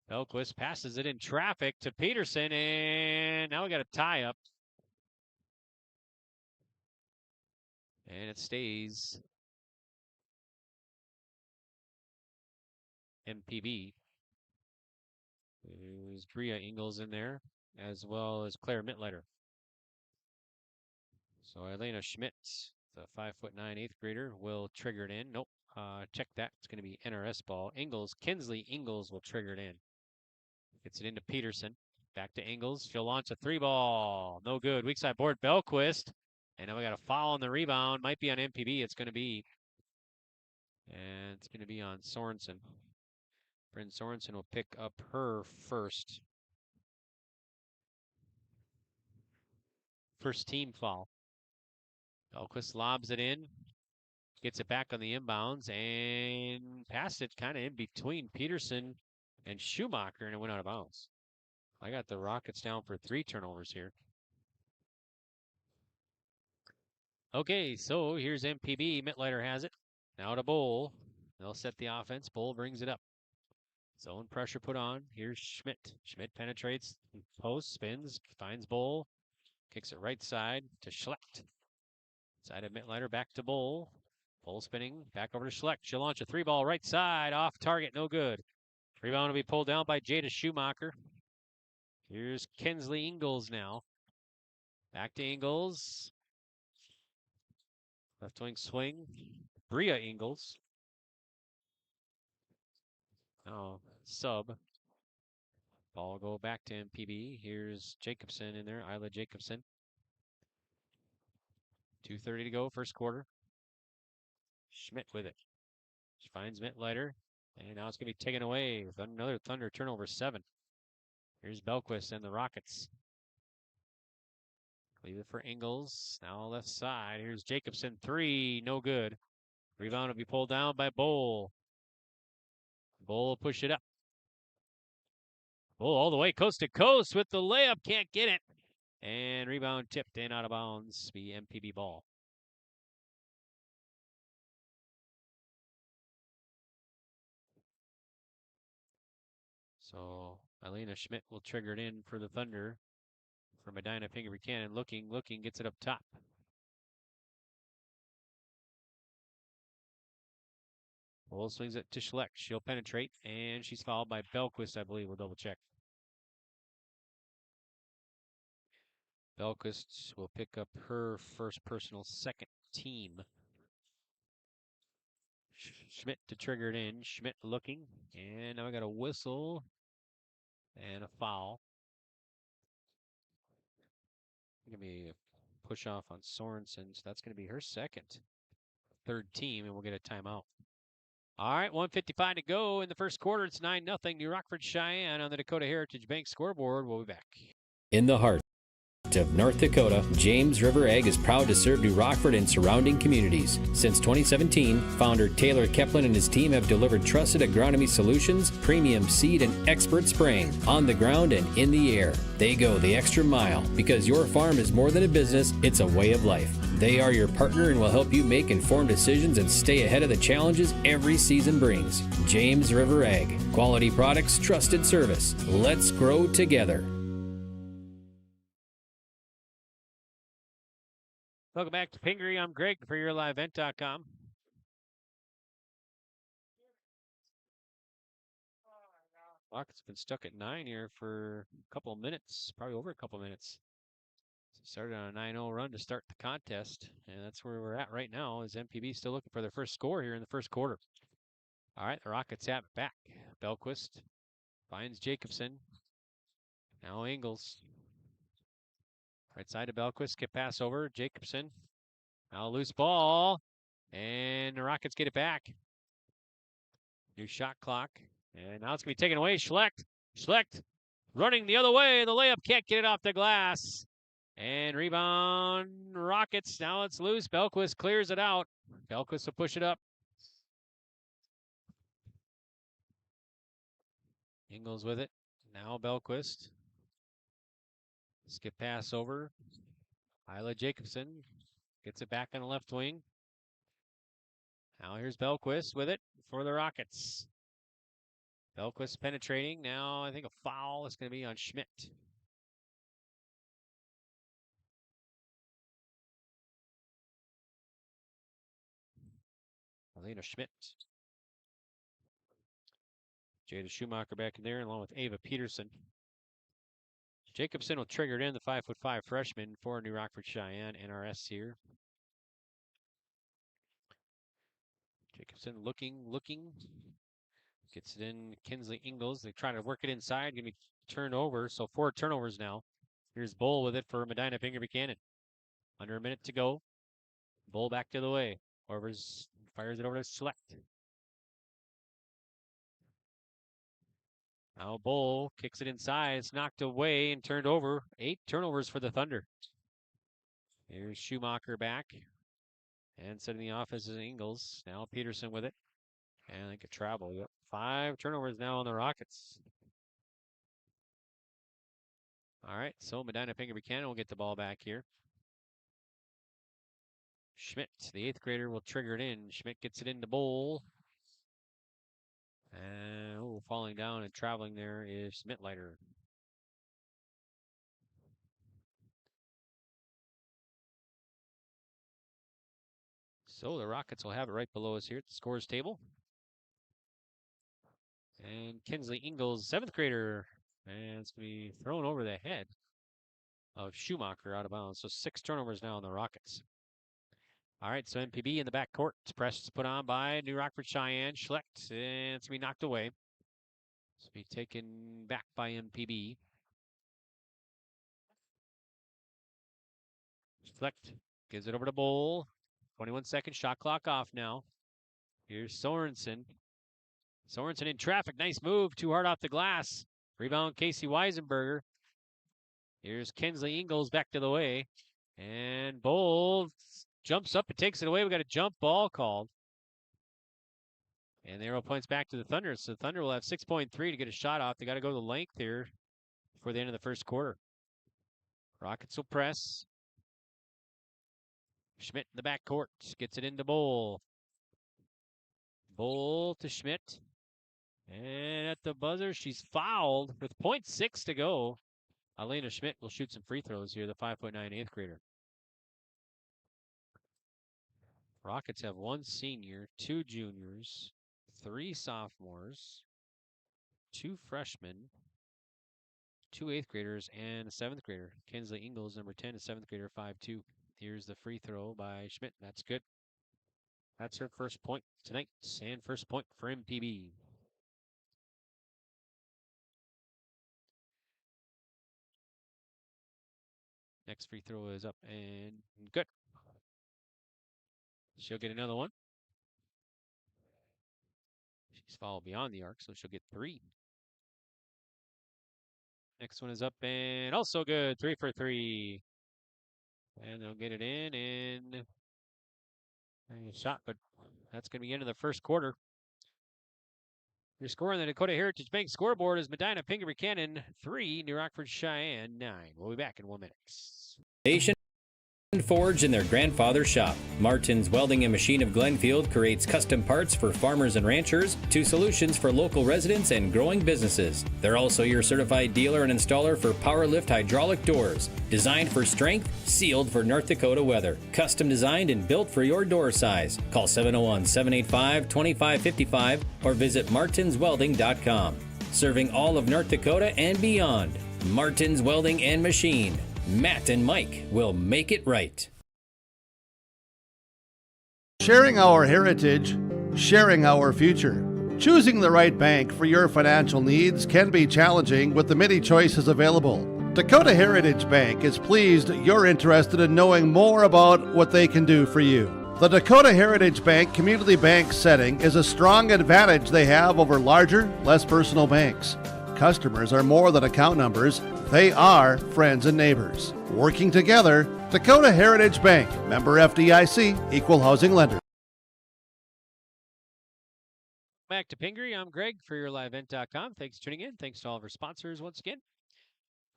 Belquist passes it in traffic to Peterson, and now we got a tie up. And it stays MPB. There's Bria Ingalls in there, as well as Claire Mittleiter. So Elena Schmidt, the 5'9" 8th grader, will trigger it in. Nope. Check that. It's going to be NRS ball. Ingalls, Kinsley Ingalls will trigger it in. Gets it into Peterson. Back to Ingalls. She'll launch a 3-ball. No good. Weak side board. Belquist. And now we got a foul on the rebound. Might be on MPB. It's going to be. And it's going to be on Sorensen. Bryn Sorensen will pick up her first team foul. Belquist lobs it in, gets it back on the inbounds, and passed it kind of in between Peterson and Schumacher, and it went out of bounds. I got the Rockets down for 3 turnovers here. Okay, so here's MPB. Mittleiter has it. Now to Bowl. They'll set the offense. Bowl brings it up. Zone pressure put on. Here's Schmidt. Schmidt penetrates, post, spins, finds Bowl, kicks it right side to Schlecht. Side of Mittleiter, back to Bowl. Bowl spinning, back over to Schlecht. She'll launch a 3-ball right side, off target, no good. Rebound will be pulled down by Jada Schumacher. Here's Kinsley Ingalls now. Back to Ingalls. Left wing swing. Bria Ingalls. Oh, sub. Ball go back to MPB. Here's Jacobson in there, Isla Jacobson. 2:30 to go, first quarter. Schmidt with it. She finds Mittleiter. And now it's going to be taken away with another Thunder turnover 7. Here's Belquist and the Rockets. Leave it for Ingles. Now left side. Here's Jacobson. 3. No good. Rebound will be pulled down by Bowl. Bowl will push it up. Bowl all the way coast to coast with the layup. Can't get it. And rebound tipped in out of bounds. Be MPB ball. So Elena Schmidt will trigger it in for the Thunder. For Medina-Pingree Buchanan. Looking, gets it up top. Bowl swings it to Schleck. She'll penetrate, and she's fouled by Belquist, I believe. We'll double check. Belquist will pick up her first personal, second team. Schmidt to trigger it in. Schmidt looking, and now we got a whistle and a foul. Going to be a push off on Sorensen, so that's going to be her second. Third team, and we'll get a timeout. All right, 1:55 to go in the first quarter. It's 9-0 New Rockford-Sheyenne on the Dakota Heritage Bank scoreboard. We'll be back. In the heart of North Dakota, James River Ag is proud to serve New Rockford and surrounding communities. Since 2017, founder Taylor Keplin and his team have delivered trusted agronomy solutions, premium seed, and expert spraying on the ground and in the air. They go the extra mile because your farm is more than a business, it's a way of life. They are your partner and will help you make informed decisions and stay ahead of the challenges every season brings. James River Ag. Quality products, trusted service. Let's grow together. Welcome back to Pingree. I'm Greg for YourLiveEvent.com. Rockets have been stuck at 9 here for a couple of minutes, probably over a couple of minutes. Started on a 9-0 run to start the contest, and that's where we're at right now. Is MPB still looking for their first score here in the first quarter? All right, the Rockets have it back. Belquist finds Jacobson. Now Ingles. Right side to Belquist, skip pass over, Jacobson. Now loose ball, and the Rockets get it back. New shot clock, and now it's going to be taken away. Schlecht running the other way. The layup can't get it off the glass. And rebound, Rockets. Now it's loose. Belquist clears it out. Belquist will push it up. Ingles with it. Now Belquist. Skip pass over. Isla Jacobson gets it back on the left wing. Now here's Belquist with it for the Rockets. Belquist penetrating. Now I think a foul is going to be on Schmidt. Elena Schmidt. Jada Schumacher back in there along with Ava Peterson. Jacobson will trigger it in, the 5'5" freshman for New Rockford-Sheyenne NRS here. Jacobson looking. Gets it in, Kinsley Ingles. They try to work it inside, going to be turned over, so 4 turnovers now. Here's Bull with it for Medina-Pingree Buchanan. Under a minute to go. Bull back to the way. Orvers fires it over to Schlecht. Now Bull kicks it inside. It's knocked away and turned over. 8 turnovers for the Thunder. Here's Schumacher back. And setting the offense is Ingles. Now Peterson with it. And I think a travel. Yep. 5 turnovers now on the Rockets. All right, so Medina-Pingree Buchanan will get the ball back here. Schmidt, the 8th grader, will trigger it in. Schmidt gets it into Bowl. And falling down and traveling there is Mittleiter. So the Rockets will have it right below us here at the scores table. And Kinsley Ingles, 7th grader, and it's going to be thrown over the head of Schumacher out of bounds. So 6 turnovers now on the Rockets. All right, so MPB in the backcourt. Press is put on by New Rockford-Sheyenne. Schlecht, and it's going to be knocked away. It's going to be taken back by MPB. Schlecht gives it over to Bowl. 21 seconds, shot clock off now. Here's Sorensen. Sorensen in traffic. Nice move. Too hard off the glass. Rebound, Casey Weisenberger. Here's Kinsley Ingles back to the way. And Bull jumps up and takes it away. We got a jump ball called. And the arrow points back to the Thunder. So the Thunder will have 6.3 to get a shot off. They got to go to the length here before the end of the first quarter. Rockets will press. Schmidt in the backcourt. Gets it into Bull. Bull to Schmidt. And at the buzzer, she's fouled with 0.6 to go. Elena Schmidt will shoot some free throws here, the 5'9" 8th grader. Rockets have 1 senior, 2 juniors, 3 sophomores, 2 freshmen, 2 8th graders, and a 7th grader. Kinsley Ingles, number 10, a 7th grader, 5'2". Here's the free throw by Schmidt. That's good. That's her first point tonight, and first point for MPB. Next free throw is up and good. She'll get another one. She's fouled beyond the arc, so she'll get 3. Next one is up and also good. 3 for 3. And they'll get it in and a shot, but that's going to be the end of the first quarter. Your score on the Dakota Heritage Bank scoreboard is Medina-Pingree Buchanan 3, New Rockford-Sheyenne 9. We'll be back in 1 minute. Station forged in their grandfather's shop. Martin's Welding and Machine of Glenfield creates custom parts for farmers and ranchers to solutions for local residents and growing businesses. They're also your certified dealer and installer for Powerlift hydraulic doors. Designed for strength, sealed for North Dakota weather. Custom designed and built for your door size. Call 701-785-2555 or visit martinswelding.com. Serving all of North Dakota and beyond. Martin's Welding and Machine. Matt and Mike will make it right. Sharing our heritage, sharing our future. Choosing the right bank for your financial needs can be challenging with the many choices available. Dakota Heritage Bank is pleased you're interested in knowing more about what they can do for you. The Dakota Heritage Bank community bank setting is a strong advantage they have over larger, less personal banks. Customers are more than account numbers. They are friends and neighbors. Working together, Dakota Heritage Bank, member FDIC, equal housing lender. Back to Pingree. I'm Greg for YourLiveEvent.com. Thanks for tuning in. Thanks to all of our sponsors once again.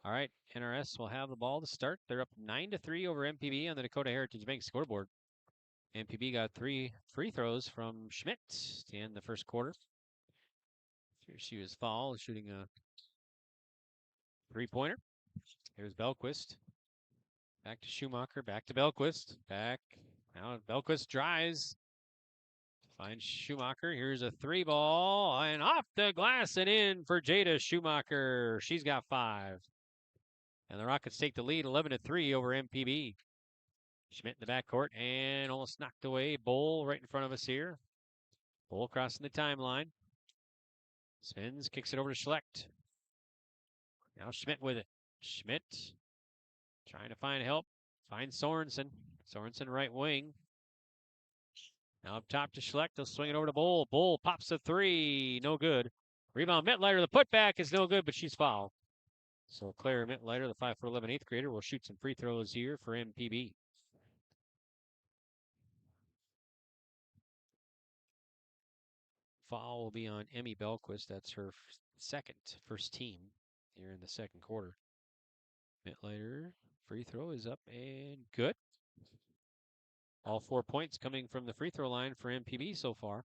All right, NRS will have the ball to start. They're up 9-3 over MPB on the Dakota Heritage Bank scoreboard. MPB got 3 free throws from Schmidt to end the first quarter. Here she was fouled, shooting a 3-pointer. Here's Belquist. Back to Schumacher, back to Belquist. Back. Now Belquist drives. Finds Schumacher. Here's a 3-ball. And off the glass and in for Jada Schumacher. She's got 5. And the Rockets take the lead 11-3 over MPB. Schmidt in the backcourt and almost knocked away. Bull right in front of us here. Bull crossing the timeline. Spins, kicks it over to Schlecht. Now Schmidt with it. Schmidt trying to find help. Finds Sorensen. Sorensen right wing. Now up top to Schlecht. They'll swing it over to Bull. Bull pops a 3. No good. Rebound Mittleiter. The putback is no good, but she's fouled. So Claire Mittleiter, the 5'11" 8th grader, will shoot some free throws here for MPB. Foul will be on Emmy Belquist. That's her first team here in the second quarter. Mittleiter, free throw is up and good. All 4 points coming from the free throw line for MPB so far.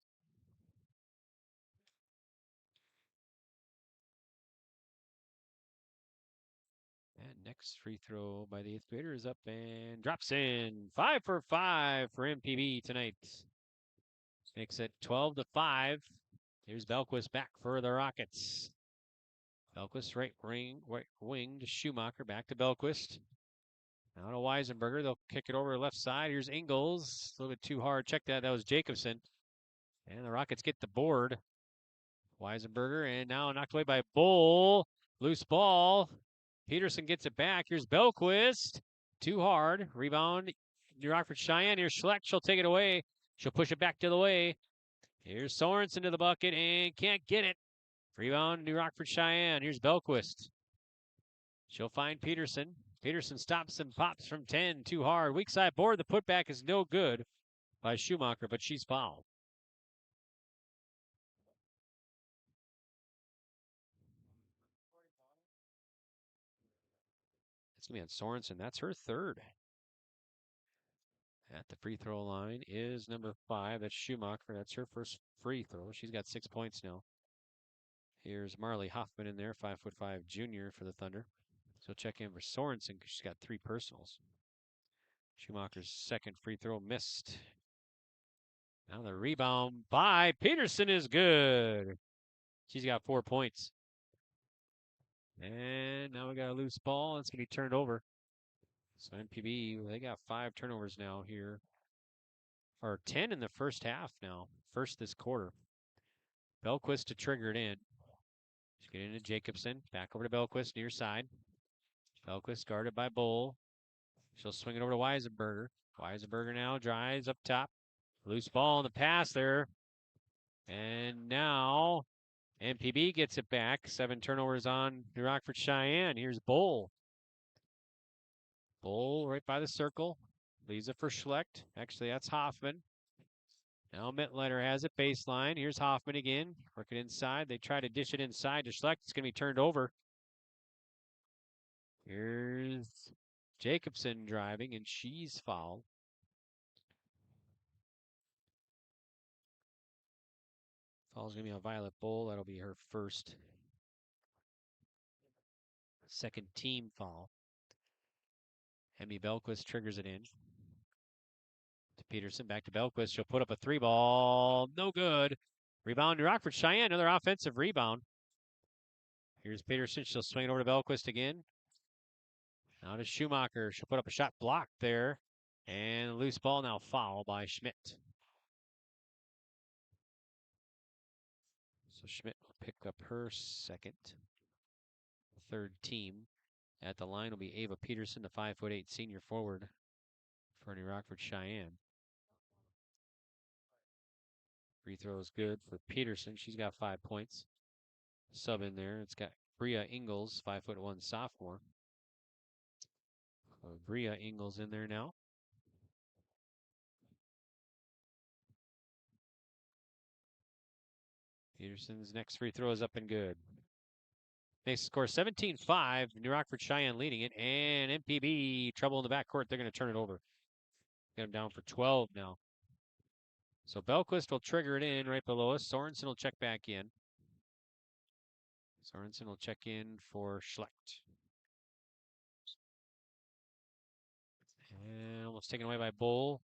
And next free throw by the 8th grader is up and drops in. 5 for 5 for MPB tonight. Makes it 12-5. Here's Belquist back for the Rockets. Belquist right wing to Schumacher. Back to Belquist. Now to Weisenberger. They'll kick it over to the left side. Here's Ingles. A little bit too hard. Check that. That was Jacobson. And the Rockets get the board. Weisenberger. And now knocked away by Bull. Loose ball. Peterson gets it back. Here's Belquist. Too hard. Rebound. New Rockford-Sheyenne. Here's Schlecht. She'll take it away. She'll push it back to the way. Here's Sorensen to the bucket and can't get it. Rebound, New Rockford-Sheyenne. Here's Belquist. She'll find Peterson. Peterson stops and pops from 10. Too hard. Weak side board. The putback is no good by Schumacher, but she's fouled. It's going to be on Sorensen. That's her third. At the free throw line is number 5. That's Schumacher. That's her first free throw. She's got 6 points now. Here's Marley Hoffman in there, 5'5" junior for the Thunder. So check in for Sorensen because she's got 3 personals. Schumacher's second free throw missed. Now the rebound by Peterson is good. She's got 4 points. And now we got a loose ball. It's going to be turned over. So MPB, they got 5 turnovers now here. Or 10 in the first half now. First this quarter. Belquist to trigger it in. She's getting into Jacobson. Back over to Belquist, near side. Belquist guarded by Bull. She'll swing it over to Weisenberger. Weisenberger now drives up top. Loose ball in the pass there. And now MPB gets it back. 7 turnovers on New Rockford-Sheyenne. Here's Bull. Bull right by the circle. Leaves it for Schlecht. Actually, that's Hoffman. Now Mittletter has it baseline. Here's Hoffman again. Working inside. They try to dish it inside to Schlecht. It's going to be turned over. Here's Jacobson driving, and she's fouled. Foul's going to be on Violet Bull. That'll be her first. Second team foul. Emmy Belquist triggers it in. To Peterson, back to Belquist. She'll put up a 3-ball. No good. Rebound to Rockford-Sheyenne. Another offensive rebound. Here's Peterson. She'll swing it over to Belquist again. Now to Schumacher. She'll put up a shot blocked there. And a loose ball now foul by Schmidt. So Schmidt will pick up her second. Third team. At the line will be Ava Peterson, the 5'8" senior forward for New Rockford-Sheyenne. Free throw is good for Peterson. She's got 5 points. Sub in there. It's got Bria Ingles, 5'1" sophomore. So Bria Ingles in there now. Peterson's next free throw is up and good. Makes the score 17-5. New Rockford-Sheyenne leading it. And MPB, trouble in the backcourt. They're going to turn it over. Get them down for 12 now. So Belquist will trigger it in right below us. Sorensen will check back in. Sorensen will check in for Schlecht. And almost taken away by Bull.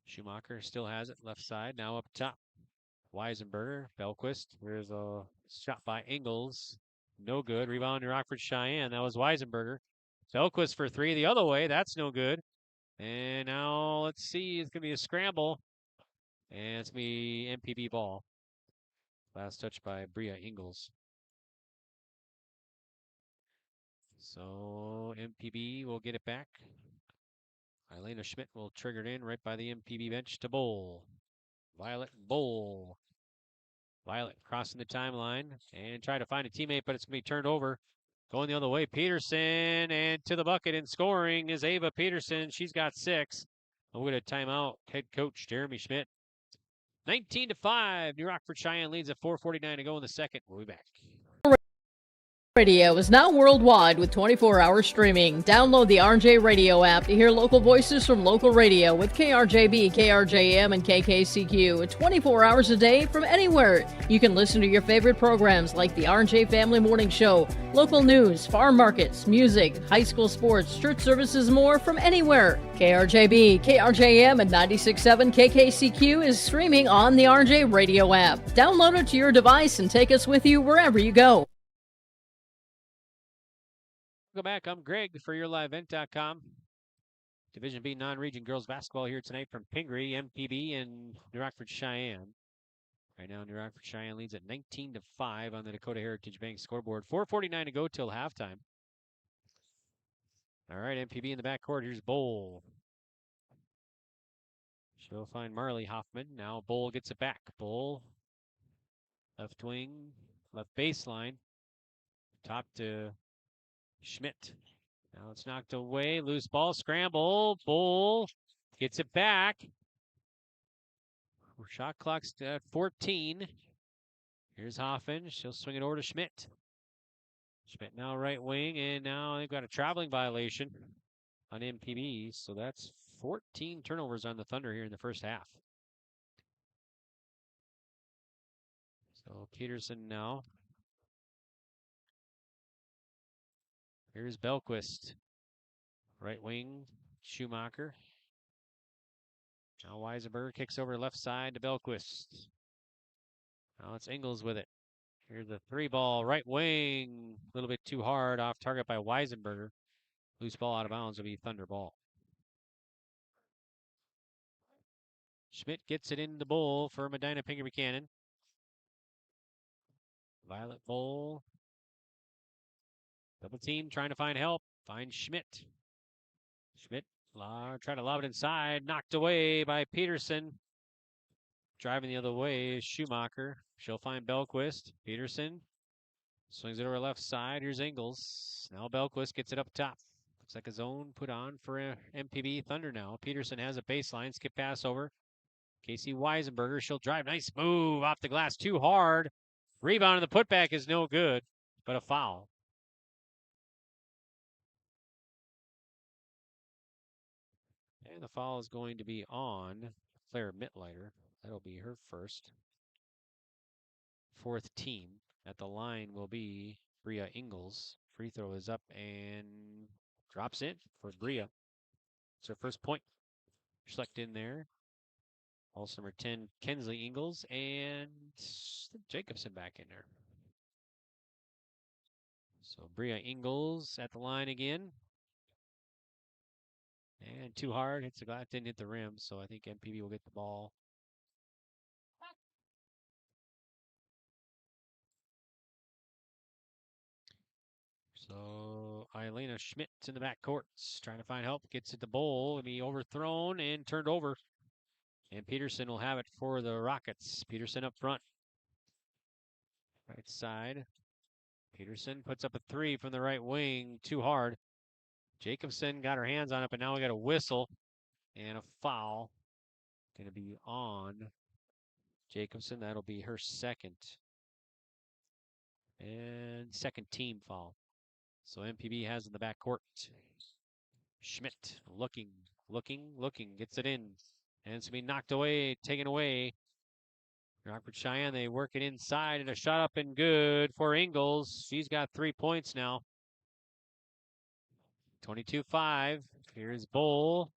Schumacher still has it. Left side. Now up top. Weisenberger. Belquist. There's a shot by Ingles. No good. Rebound to Rockford-Sheyenne. That was Weisenberger. Belquist for 3 the other way. That's no good. And now let's see. It's going to be a scramble. And it's going to be MPB ball. Last touch by Bria Ingles. So MPB will get it back. Elena Schmidt will trigger it in right by the MPB bench to Bull. Violet Bull. Violet crossing the timeline and trying to find a teammate, but it's going to be turned over. Going the other way, Peterson, and to the bucket and scoring is Ava Peterson. She's got 6. We'll get a timeout. Head coach Jeremy Schmidt. 19-5. New Rockford-Sheyenne leads at 4:49 to go in the second. We'll be back. Radio is now worldwide with 24-hour streaming. Download the RJ Radio app to hear local voices from local radio with KRJB, KRJM, and KKCQ 24 hours a day from anywhere. You can listen to your favorite programs like the RJ Family Morning Show, local news, farm markets, music, high school sports, church services, more from anywhere. KRJB, KRJM, and 96.7 KKCQ is streaming on the RJ Radio app. Download it to your device and take us with you wherever you go. Welcome back. I'm Greg for YourLiveEvent.com. Division B non-region girls basketball here tonight from Pingree, MPB, and New Rockford-Sheyenne. Right now, New Rockford-Sheyenne leads at 19-5 on the Dakota Heritage Bank scoreboard. 4:49 to go till halftime. All right, MPB in the backcourt. Here's Bowl. She'll find Marley Hoffman. Now Bull gets it back. Bull, left wing, left baseline. Top to Schmidt. Now it's knocked away. Loose ball, scramble. Bull gets it back. Shot clock's at 14. Here's Hoffman. She'll swing it over to Schmidt. Schmidt now right wing, and now they've got a traveling violation on MPB. So that's 14 turnovers on the Thunder here in the first half. So Peterson now. Here's Belquist. Right wing, Schumacher. Now Weisenberger kicks over left side to Belquist. Now it's Ingles with it. Here's the 3-ball, right wing. A little bit too hard, off target by Weisenberger. Loose ball out of bounds will be Thunder ball. Schmidt gets it into Bull for Medina-Pingree Buchanan. Violet Bull. Double team trying to find help. Finds Schmidt. Schmidt trying to lob it inside. Knocked away by Peterson. Driving the other way is Schumacher. She'll find Belquist. Peterson swings it over left side. Here's Ingles. Now Belquist gets it up top. Looks like a zone put on for MPB Thunder now. Peterson has a baseline. Skip pass over. Casey Weisenberger. She'll drive. Nice move off the glass. Too hard. Rebound and the putback is no good, but a foul. And the foul is going to be on Claire Mittleiter. That'll be her first. Fourth team. At the line will be Bria Ingles. Free throw is up and drops in for Bria. It's her first point. Schlecht in there. Also number 10, Kensley Ingles, and Jacobson back in there. So Bria Ingles at the line again. And too hard, hits the glass, didn't hit the rim, so I think MPB will get the ball. So Elena Schmidt's in the back courts, trying to find help, gets it to Bull, and be overthrown and turned over. And Peterson will have it for the Rockets. Peterson up front. Right side. Peterson puts up a 3 from the right wing, too hard. Jacobson got her hands on it, but now we got a whistle and a foul. Going to be on Jacobson. That'll be her second. And second team foul. So MPB has in the backcourt. Schmidt looking, gets it in. And it's going to be knocked away, taken away. Rockford-Sheyenne, they work it inside, and a shot up and good for Ingles. She's got 3 points now. 22-5. Here's Bull.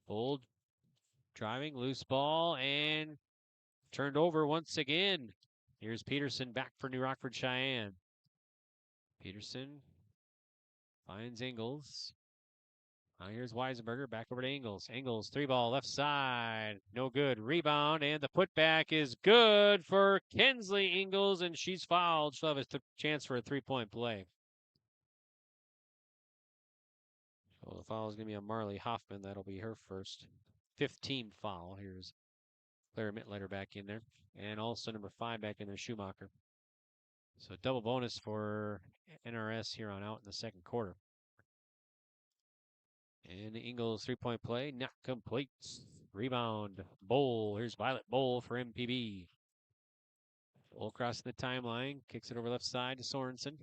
Bull driving, loose ball, and turned over once again. Here's Peterson back for New Rockford-Sheyenne. Peterson finds Ingles. Now here's Weisenberger, back over to Ingles. Ingles, 3-ball, left side. No good. Rebound, and the putback is good for Kensley Ingles, and she's fouled. She'll have a chance for a 3-point play. So the foul is going to be on Marley Hoffman. That'll be her first. 5th team foul. Here's Claire Mittleiter back in there. And also number 5 back in there, Schumacher. So double bonus for NRS here on out in the second quarter. And the Ingles 3-point play, not complete. Rebound, Bull. Here's Violet Bull for MPB. Bull crossing the timeline, kicks it over left side to Sorensen.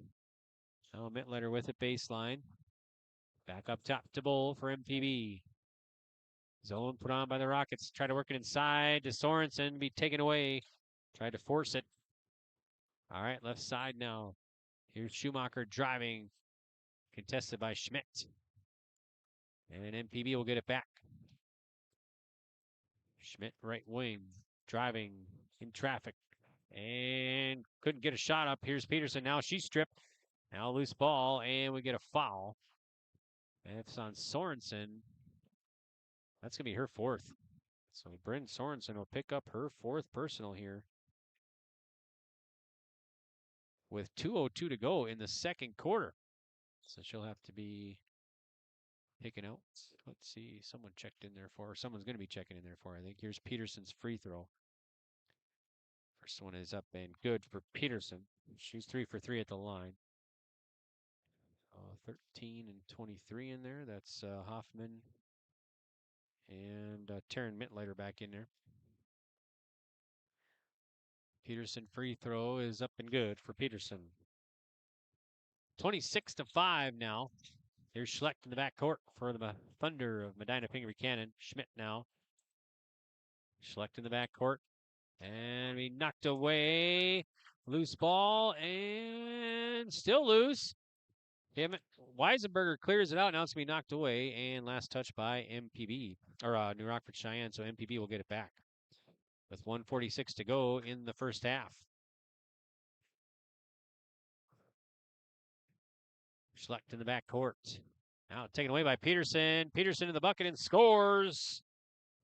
Now Mittleiter with it, baseline. Back up top to Bull for MPB. Zone put on by the Rockets. Try to work it inside to Sorensen, be taken away. Tried to force it. All right, left side now. Here's Schumacher driving. Contested by Schmidt. And MPB will get it back. Schmidt right wing. Driving in traffic. And couldn't get a shot up. Here's Peterson. Now she's stripped. Now loose ball. And we get a foul. And it's on Sorensen. That's going to be her 4th. So Bryn Sorensen will pick up her 4th personal here. With 2:02 to go in the second quarter. So she'll have to be Taken out. Let's see. Someone checked in there for, or someone's going to be checking in there for, I think. Here's Peterson's free throw. First one is up and good for Peterson. She's 3 for 3 at the line. 13 and 23 in there. That's Hoffman and Taryn Mittleiter back in there. Peterson free throw is up and good for Peterson. 26-5 now. Here's Schlecht in the backcourt for the Thunder of Medina-Pingree Buchanan. Schmidt now. Schlecht in the backcourt. And we knocked away. Loose ball and still loose. Damn it. Weisenberger clears it out. Now it's going to be knocked away. And last touch by MPB, or New Rockford-Sheyenne. So MPB will get it back with 1:46 to go in the first half. Schlecht in the backcourt. Now taken away by Peterson. Peterson in the bucket and scores.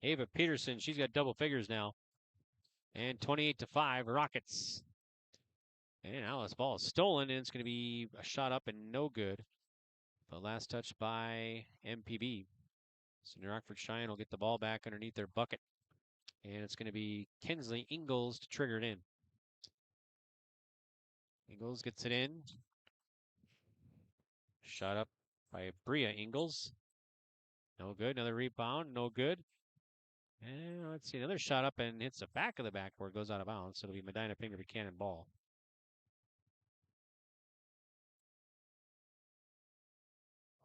Ava Peterson, she's got double figures now. And 28-5, Rockets. And now this ball is stolen, and it's going to be a shot up and no good. But last touch by MPB. So New Rockford-Sheyenne will get the ball back underneath their bucket. And it's going to be Kinsley Ingalls to trigger it in. Ingalls gets it in. Shot up by Bria Ingalls. No good. Another rebound. No good. And let's see. Another shot up and hits the back of the backboard. Goes out of bounds. So it'll be Medina-Pingree Buchanan ball.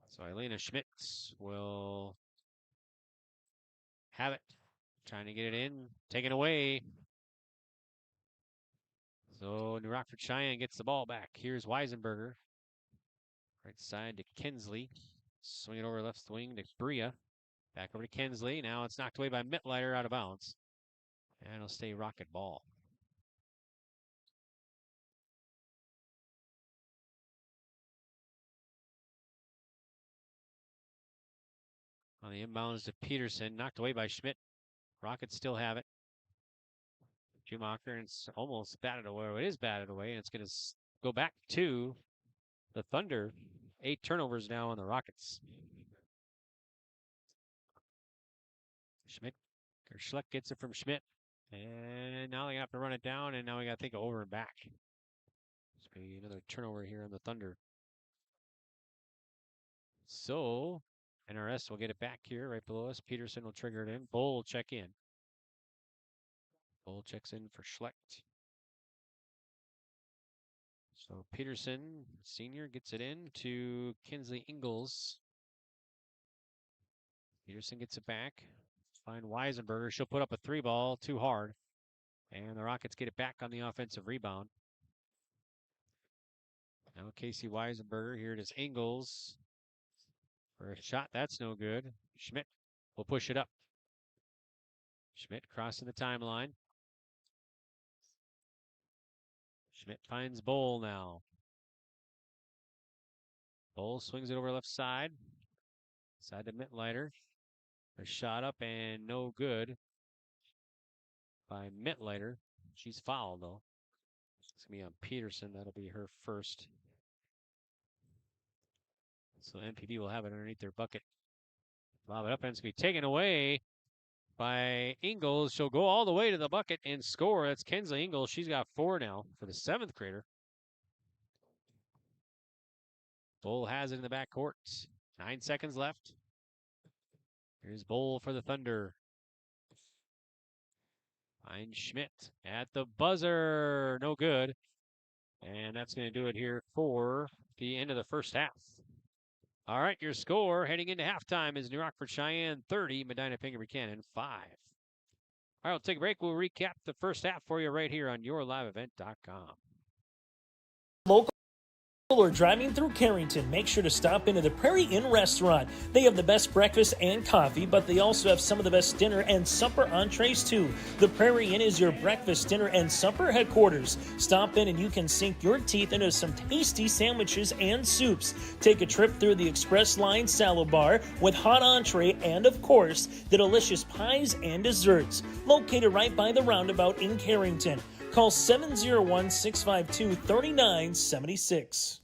So Elena Schmitz will have it. Trying to get it in. Taken away. So New Rockford-Sheyenne gets the ball back. Here's Weisenberger. Right side to Kinsley. Swing it over left wing to Bria. Back over to Kinsley. Now it's knocked away by Mittleiter out of bounds. And it'll stay Rocket ball. On the inbounds to Peterson. Knocked away by Schmidt. Rockets still have it. Schumacher, and it's almost batted away. It is batted away, and it's going to go back to the Thunder. 8 turnovers now on the Rockets. Schmidt, or Schlecht gets it from Schmidt. And now they have to run it down, and now we got to think of over and back. It's going to be another turnover here on the Thunder. So, NRS will get it back here right below us. Peterson will trigger it in. Bull will check in. Bull checks in for Schlecht. So Peterson, senior, gets it in to Kinsley Ingalls. Peterson gets it back. Find Weisenberger. She'll put up a 3-ball, too hard. And the Rockets get it back on the offensive rebound. Now Casey Weisenberger. Here it is Ingalls. For a shot, that's no good. Schmidt will push it up. Schmidt crossing the timeline. Schmidt finds Bowl now. Bowl swings it over left side. Side to Mittleiter. A shot up and no good by Mittleiter. She's fouled though. It's going to be on Peterson. That'll be her first. So MPB will have it underneath their bucket. Lob it up and it's going to be taken away by Ingalls. She'll go all the way to the bucket and score. That's Kinsley Ingalls. She's got 4 now for the 7th grader. Bull has it in the backcourt. 9 seconds left. Here's Bull for the Thunder. Finds Schmidt at the buzzer. No good. And that's going to do it here for the end of the first half. All right, your score heading into halftime is New Rockford-Sheyenne 30, Medina-Pingree Buchanan 5. All right, we'll take a break. We'll recap the first half for you right here on yourliveevent.com. Local or driving through Carrington, make sure to stop into the Prairie Inn restaurant. They have the best breakfast and coffee, but they also have some of the best dinner and supper entrees too. The Prairie Inn is your breakfast, dinner, and supper headquarters. Stop in and you can sink your teeth into some tasty sandwiches and soups. Take a trip through the Express Line Salad Bar with hot entree and, of course, the delicious pies and desserts. Located right by the roundabout in Carrington. Call 701-652-3976.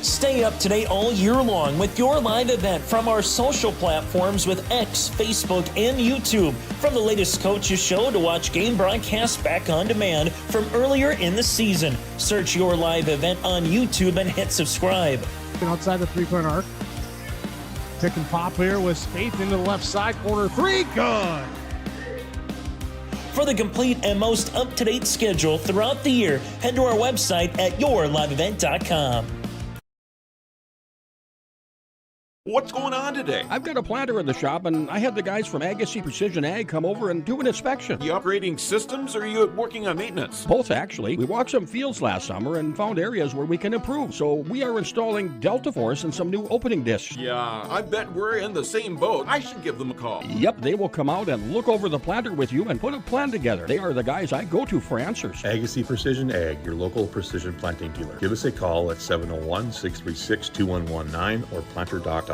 Stay up to date all year long with your live event from our social platforms with X, Facebook, and YouTube. From the latest coaches show to watch game broadcasts back on demand from earlier in the season. Search your live event on YouTube and hit subscribe. Outside the three-point arc. Pick and pop here with Spaeth into the left side corner. Three, good. For the complete and most up-to-date schedule throughout the year, head to our website at yourliveevent.com. What's going on today? I've got a planter in the shop, and I had the guys from Agassi Precision Ag come over and do an inspection. You upgrading systems, or are you working on maintenance? Both, actually. We walked some fields last summer and found areas where we can improve, so we are installing Delta Force and some new opening discs. Yeah, I bet we're in the same boat. I should give them a call. Yep, they will come out and look over the planter with you and put a plan together. They are the guys I go to for answers. Agassi Precision Ag, your local precision planting dealer. Give us a call at 701-636-2119 or planterdoc.com.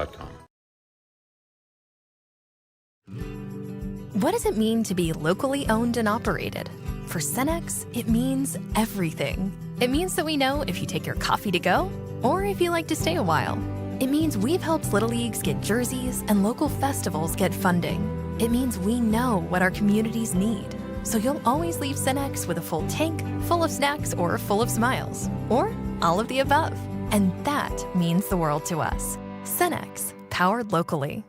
What does it mean to be locally owned and operated? For Cenex, it means everything. It means that we know if you take your coffee to go or if you like to stay a while. It means we've helped Little Leagues get jerseys and local festivals get funding. It means we know what our communities need. So you'll always leave Cenex with a full tank, full of snacks, or full of smiles. Or all of the above. And that means the world to us. Cenex, powered locally.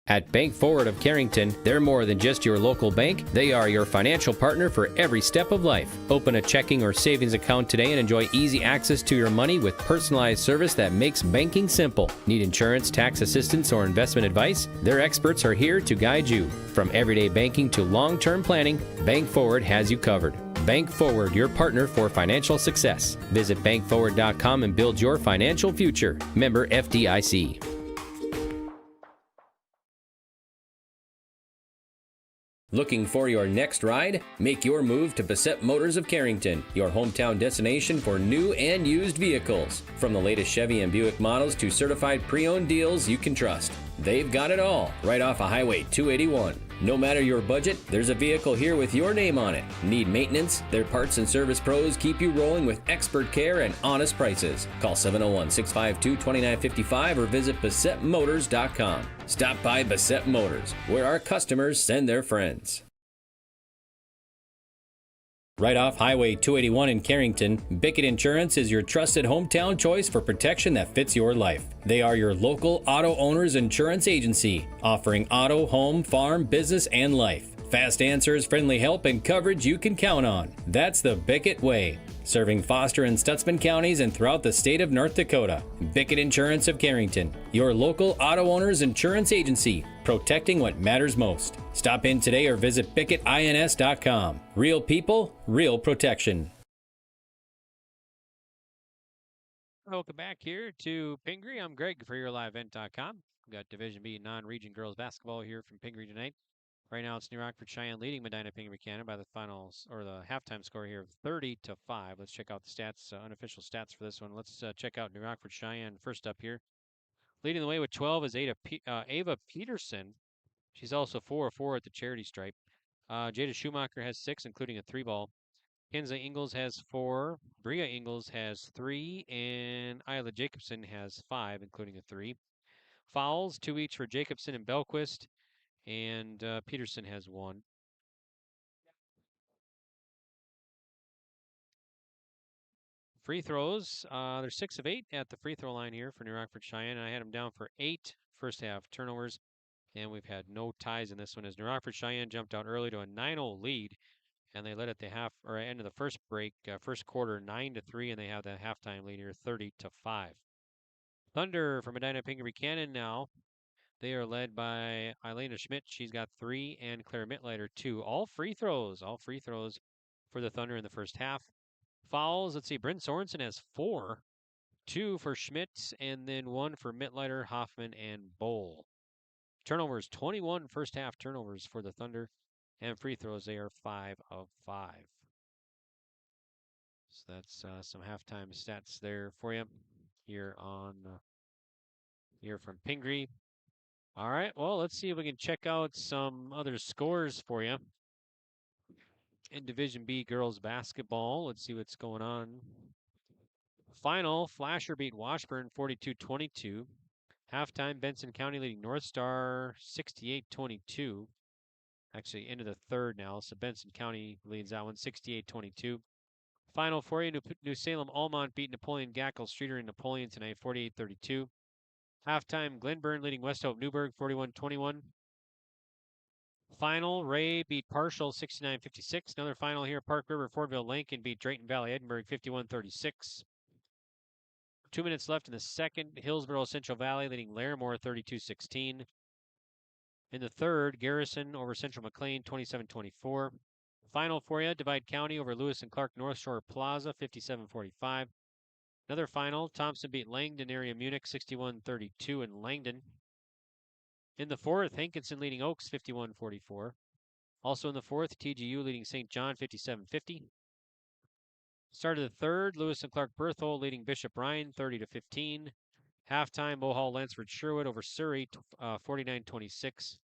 At Bank Forward of Carrington, they're more than just your local bank. They are your financial partner for every step of life. Open a checking or savings account today and enjoy easy access to your money with personalized service that makes banking simple. Need insurance, tax assistance, or investment advice? Their experts are here to guide you. From everyday banking to long-term planning, Bank Forward has you covered. Bank Forward, your partner for financial success. Visit bankforward.com and build your financial future. Member FDIC. Looking for your next ride? Make your move to Bassett Motors of Carrington, your hometown destination for new and used vehicles. From the latest Chevy and Buick models to certified pre-owned deals you can trust. They've got it all, right off of Highway 281. No matter your budget, there's a vehicle here with your name on it. Need maintenance? Their parts and service pros keep you rolling with expert care and honest prices. Call 701-652-2955 or visit BassettMotors.com. Stop by Bassett Motors, where our customers send their friends. Right off Highway 281 in Carrington, Bickett Insurance is your trusted hometown choice for protection that fits your life. They are your local auto owners insurance agency, offering auto, home, farm, business, and life. Fast answers, friendly help, and coverage you can count on. That's the Bickett way. Serving Foster and Stutzman counties and throughout the state of North Dakota. Bickett Insurance of Carrington, your local auto owners insurance agency, protecting what matters most. Stop in today or visit BickettINS.com. Real people, real protection. Welcome back here to Pingree. I'm Greg for yourliveevent.com. We've got Division B non-region girls basketball here from Pingree tonight. Right now, it's New Rockford-Sheyenne leading Medina-Pingree Buchanan by the finals, or the halftime score here of 30-5. Let's check out the stats, unofficial stats for this one. Let's check out New Rockford-Cheyenne first up here. Leading the way with 12 is Ava Peterson. She's also 4-4 at the charity stripe. Jada Schumacher has 6, including a 3-ball. Kinsley Ingles has 4. Bria Ingles has 3. And Isla Jacobson has 5, including a 3. Fouls, 2 each for Jacobson and Belquist. And Peterson has 1. Free throws, they're 6 of 8 at the free throw line here for New Rockford-Sheyenne. I had them down for 8 first half turnovers, and we've had no ties in this one as New Rockford-Sheyenne jumped out early to a 9-0 lead, and they led at the end of the first break, first quarter 9-3, and they have the halftime lead here 30-5. Thunder from Medina-Pingree Buchanan now. They are led by Elena Schmidt. She's got 3, and Claire Mittleiter 2. All free throws for the Thunder in the first half. Fouls, let's see, Bryn Sorensen has 4. 2 for Schmidt, and then 1 for Mittleiter, Hoffman, and Bowl. Turnovers, 21 first half turnovers for the Thunder, and free throws, they are 5 of 5. So that's some halftime stats there for you here from Pingree. All right, well, let's see if we can check out some other scores for you. In Division B girls basketball, let's see what's going on. Final, Flasher beat Washburn 42-22. Halftime, Benson County leading North Star 68-22. Actually, into the third now, so Benson County leads that one 68-22. Final for you, New Salem Almont beat Napoleon Gackle Streeter and Napoleon tonight 48-32. Halftime, Glenburn leading West Hope Newburgh 41-21. Final, Ray beat Partial 69-56. Another final here, Park River Fordville Lincoln beat Drayton Valley Edinburgh 51-36. 2 minutes left in the second. Hillsborough Central Valley leading Larimore 32-16. In the third, Garrison over Central McLean 27-24. Final for you, Divide County over Lewis and Clark North Shore Plaza 57-45. Another final, Thompson beat Langdon area Munich 61-32 in Langdon. In the fourth, Hankinson leading Oaks 51-44. Also in the fourth, TGU leading St. John 57-50. Start of the third, Lewis and Clark Berthold leading Bishop Ryan 30-15. Halftime, Mohall Lansford Sherwood over Surrey 49-26.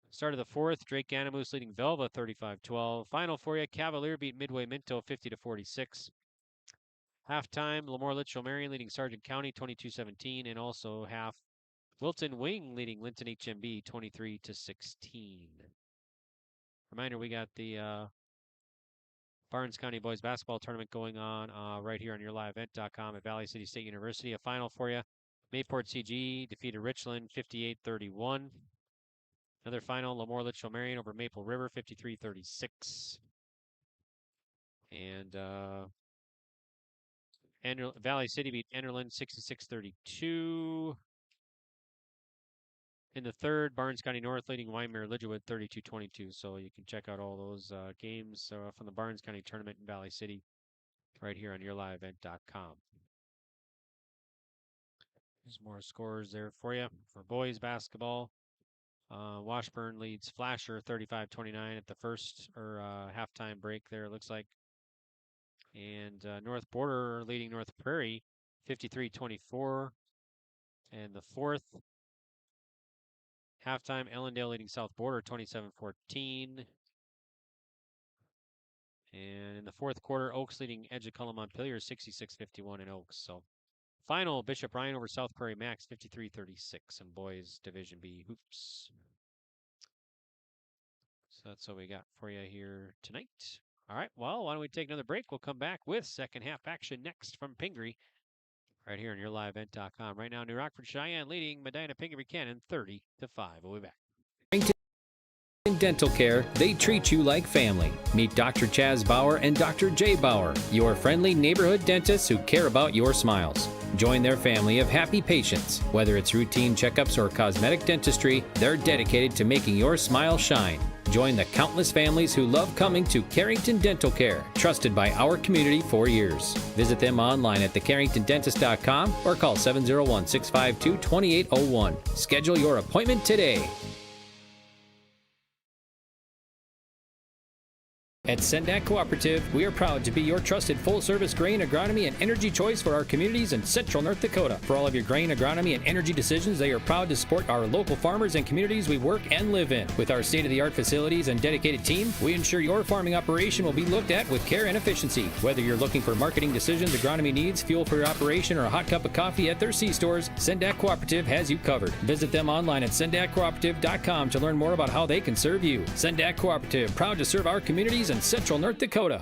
Start of the fourth, Drake Animus leading Velva 35-12. Final for you, Cavalier beat Midway Minto 50-46. Halftime, Lemoore Litchfield Marion leading Sargent County 22-17, and also half Wilton Wing leading Linton HMB 23-16. Reminder, we got the Barnes County Boys Basketball Tournament going on right here on yourliveevent.com at Valley City State University. A final for you. Mayport CG defeated Richland 58-31. Another final, Lemoore Litchfield Marion over Maple River 53-36. And Valley City beat Enderlin 66-32. In the third, Barnes County North leading Wymer Lidgewood 32-22. So you can check out all those games from the Barnes County Tournament in Valley City right here on yourliveevent.com. There's more scores there for you. For boys basketball, Washburn leads Flasher 35-29 at the first or halftime break there, it looks like. And North Border leading North Prairie 53-24. And the fourth, halftime, Ellendale leading South Border 27-14. And in the fourth quarter, Oaks leading Edgeculla Montpelier 66-51 in Oaks. So final, Bishop Ryan over South Prairie Max 53-36 in boys Division B hoops. So that's what we got for you here tonight. All right, well, why don't we take another break? We'll come back with second half action next from Pingree right here on yourliveevent.com. Right now, New Rockford-Sheyenne leading Medina-Pingree Buchanan 30-5. We'll be back. In dental care, they treat you like family. Meet Dr. Chaz Bauer and Dr. Jay Bauer, your friendly neighborhood dentists who care about your smiles. Join their family of happy patients. Whether it's routine checkups or cosmetic dentistry, they're dedicated to making your smile shine. Join the countless families who love coming to Carrington Dental Care, trusted by our community for years. Visit them online at thecarringtondentist.com or call 701-652-2801. Schedule your appointment today. At Sendak Cooperative, we are proud to be your trusted full-service grain agronomy and energy choice for our communities in central North Dakota. For all of your grain agronomy and energy decisions, they are proud to support our local farmers and communities we work and live in. With our state-of-the-art facilities and dedicated team, we ensure your farming operation will be looked at with care and efficiency. Whether you're looking for marketing decisions, agronomy needs, fuel for your operation, or a hot cup of coffee at their C-stores, Sendak Cooperative has you covered. Visit them online at sendakcooperative.com to learn more about how they can serve you. Sendak Cooperative, proud to serve our communities in central North Dakota.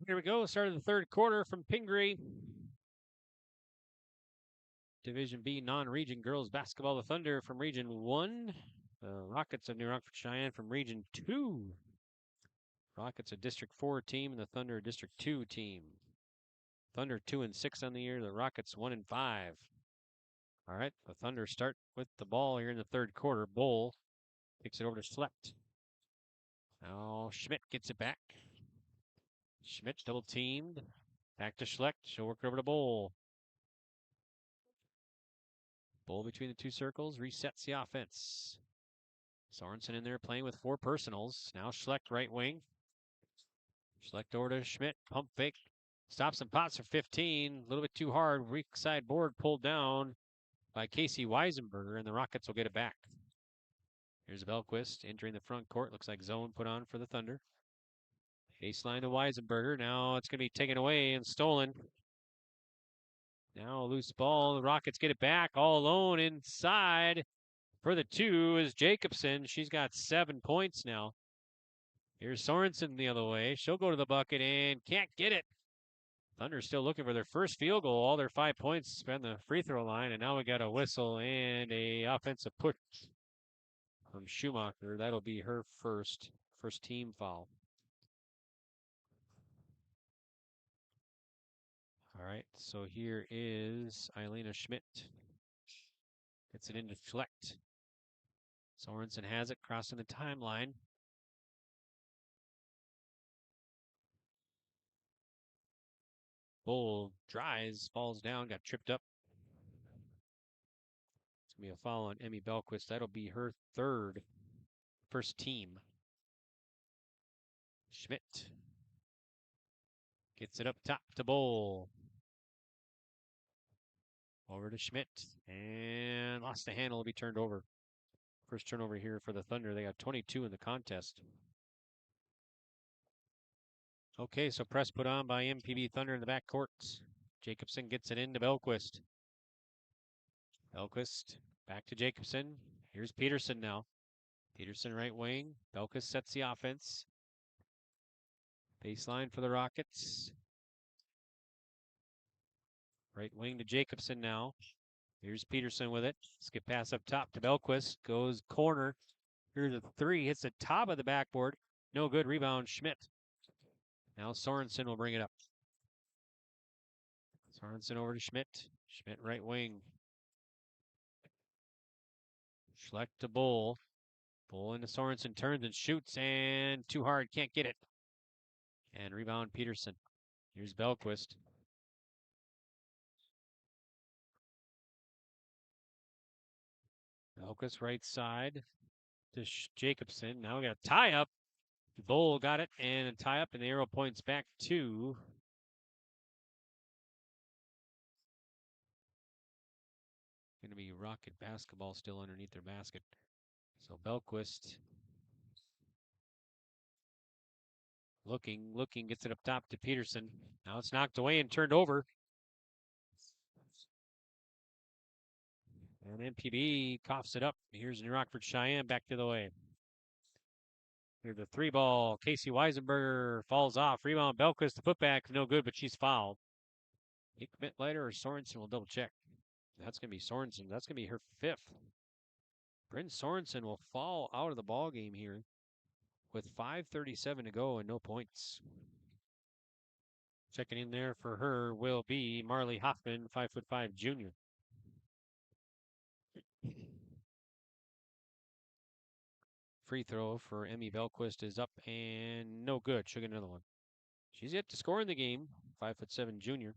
Here we go. Start of the third quarter from Pingree. Division B non-region girls basketball. The Thunder from Region 1. The Rockets of New Rockford-Sheyenne from Region 2. Rockets a District 4 team and the Thunder a District 2 team. Thunder 2-6 on the year. The Rockets 1-5. All right, the Thunder start with the ball here in the third quarter. Bull kicks it over to Schlecht. Now Schmidt gets it back. Schmidt double teamed. Back to Schlecht. She'll work over to Bull. Bull between the two circles resets the offense. Sorensen in there playing with four personals. Now Schlecht right wing. Schlecht over to Schmidt. Pump fake. Stops and pots for 15. A little bit too hard. Weak side board pulled down. by Casey Weisenberger, and the Rockets will get it back. Here's Belquist entering the front court. Looks like zone put on for the Thunder. Baseline to Weisenberger. Now it's going to be taken away and stolen. Now a loose ball. The Rockets get it back all alone inside. For the 2 is Jacobson. She's got 7 points now. Here's Sorensen the other way. She'll go to the bucket and can't get it. Thunder still looking for their first field goal. All their 5 points on the free throw line, and now we got a whistle and a offensive push from Schumacher. That'll be her first team foul. All right, so here is Eilena Schmidt. Gets it into Flecht. Sorensen has it, crossing the timeline. Bull dries, falls down, got tripped up. It's going to be a foul on Emmy Belquist. That'll be her first team. Schmidt gets it up top to Bull. Over to Schmidt, and lost the handle, will be turned over. First turnover here for the Thunder. They got 22 in the contest. Okay, so press put on by MPB Thunder in the back court. Jacobson gets it into Belquist. Belquist back to Jacobson. Here's Peterson now. Peterson right wing. Belquist sets the offense. Baseline for the Rockets. Right wing to Jacobson now. Here's Peterson with it. Skip pass up top to Belquist. Goes corner. Here's a 3. Hits the top of the backboard. No good. Rebound Schmidt. Now Sorensen will bring it up. Sorensen over to Schmidt. Schmidt right wing. Schlecht to Bull. Bull into Sorensen. Turns and shoots. And too hard. Can't get it. And rebound Peterson. Here's Belquist. Belquist right side to Jacobson. Now we got a tie up. Bull got it and a tie up, and the arrow points back to going to be Rocket basketball still underneath their basket. So Belquist looking, gets it up top to Peterson. Now it's knocked away and turned over. And MPB coughs it up. Here's New Rockford-Sheyenne back to the way. Here's the 3 ball. Casey Weisenberger falls off. Rebound Belquist. The putback no good, but she's fouled. Hickmet later or Sorensen will double check. That's going to be Sorensen. That's going to be her 5th. Bryn Sorensen will fall out of the ball game here with 5:37 to go and no points. Checking in there for her will be Marley Hoffman, 5'5" junior. Free throw for Emmy Belquist is up and no good. She'll get another one. She's yet to score in the game. 5'7" junior.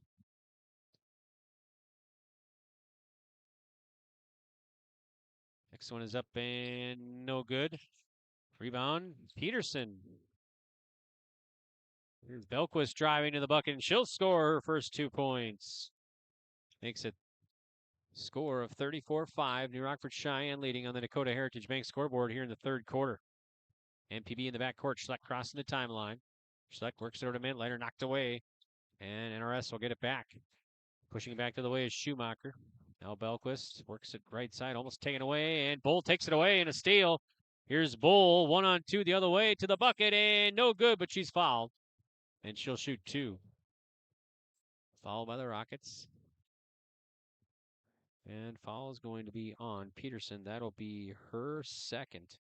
Next one is up and no good. Rebound, Peterson. Here's Belquist driving to the bucket, and she'll score her first 2 points. Makes it score of 34-5. New Rockford-Sheyenne leading on the Dakota Heritage Bank scoreboard here in the 3rd quarter. MPB in the backcourt. Schlecht crossing the timeline. Schlecht works it over to mid. Later knocked away. And NRS will get it back. Pushing it back to the way is Schumacher. Now Belquist works it right side. Almost taken away. And Bull takes it away in a steal. Here's Bull. 1-on-2 the other way to the bucket. And no good, but she's fouled. And she'll shoot 2. Foul by the Rockets. And foul is going to be on Peterson. That'll be her 2nd.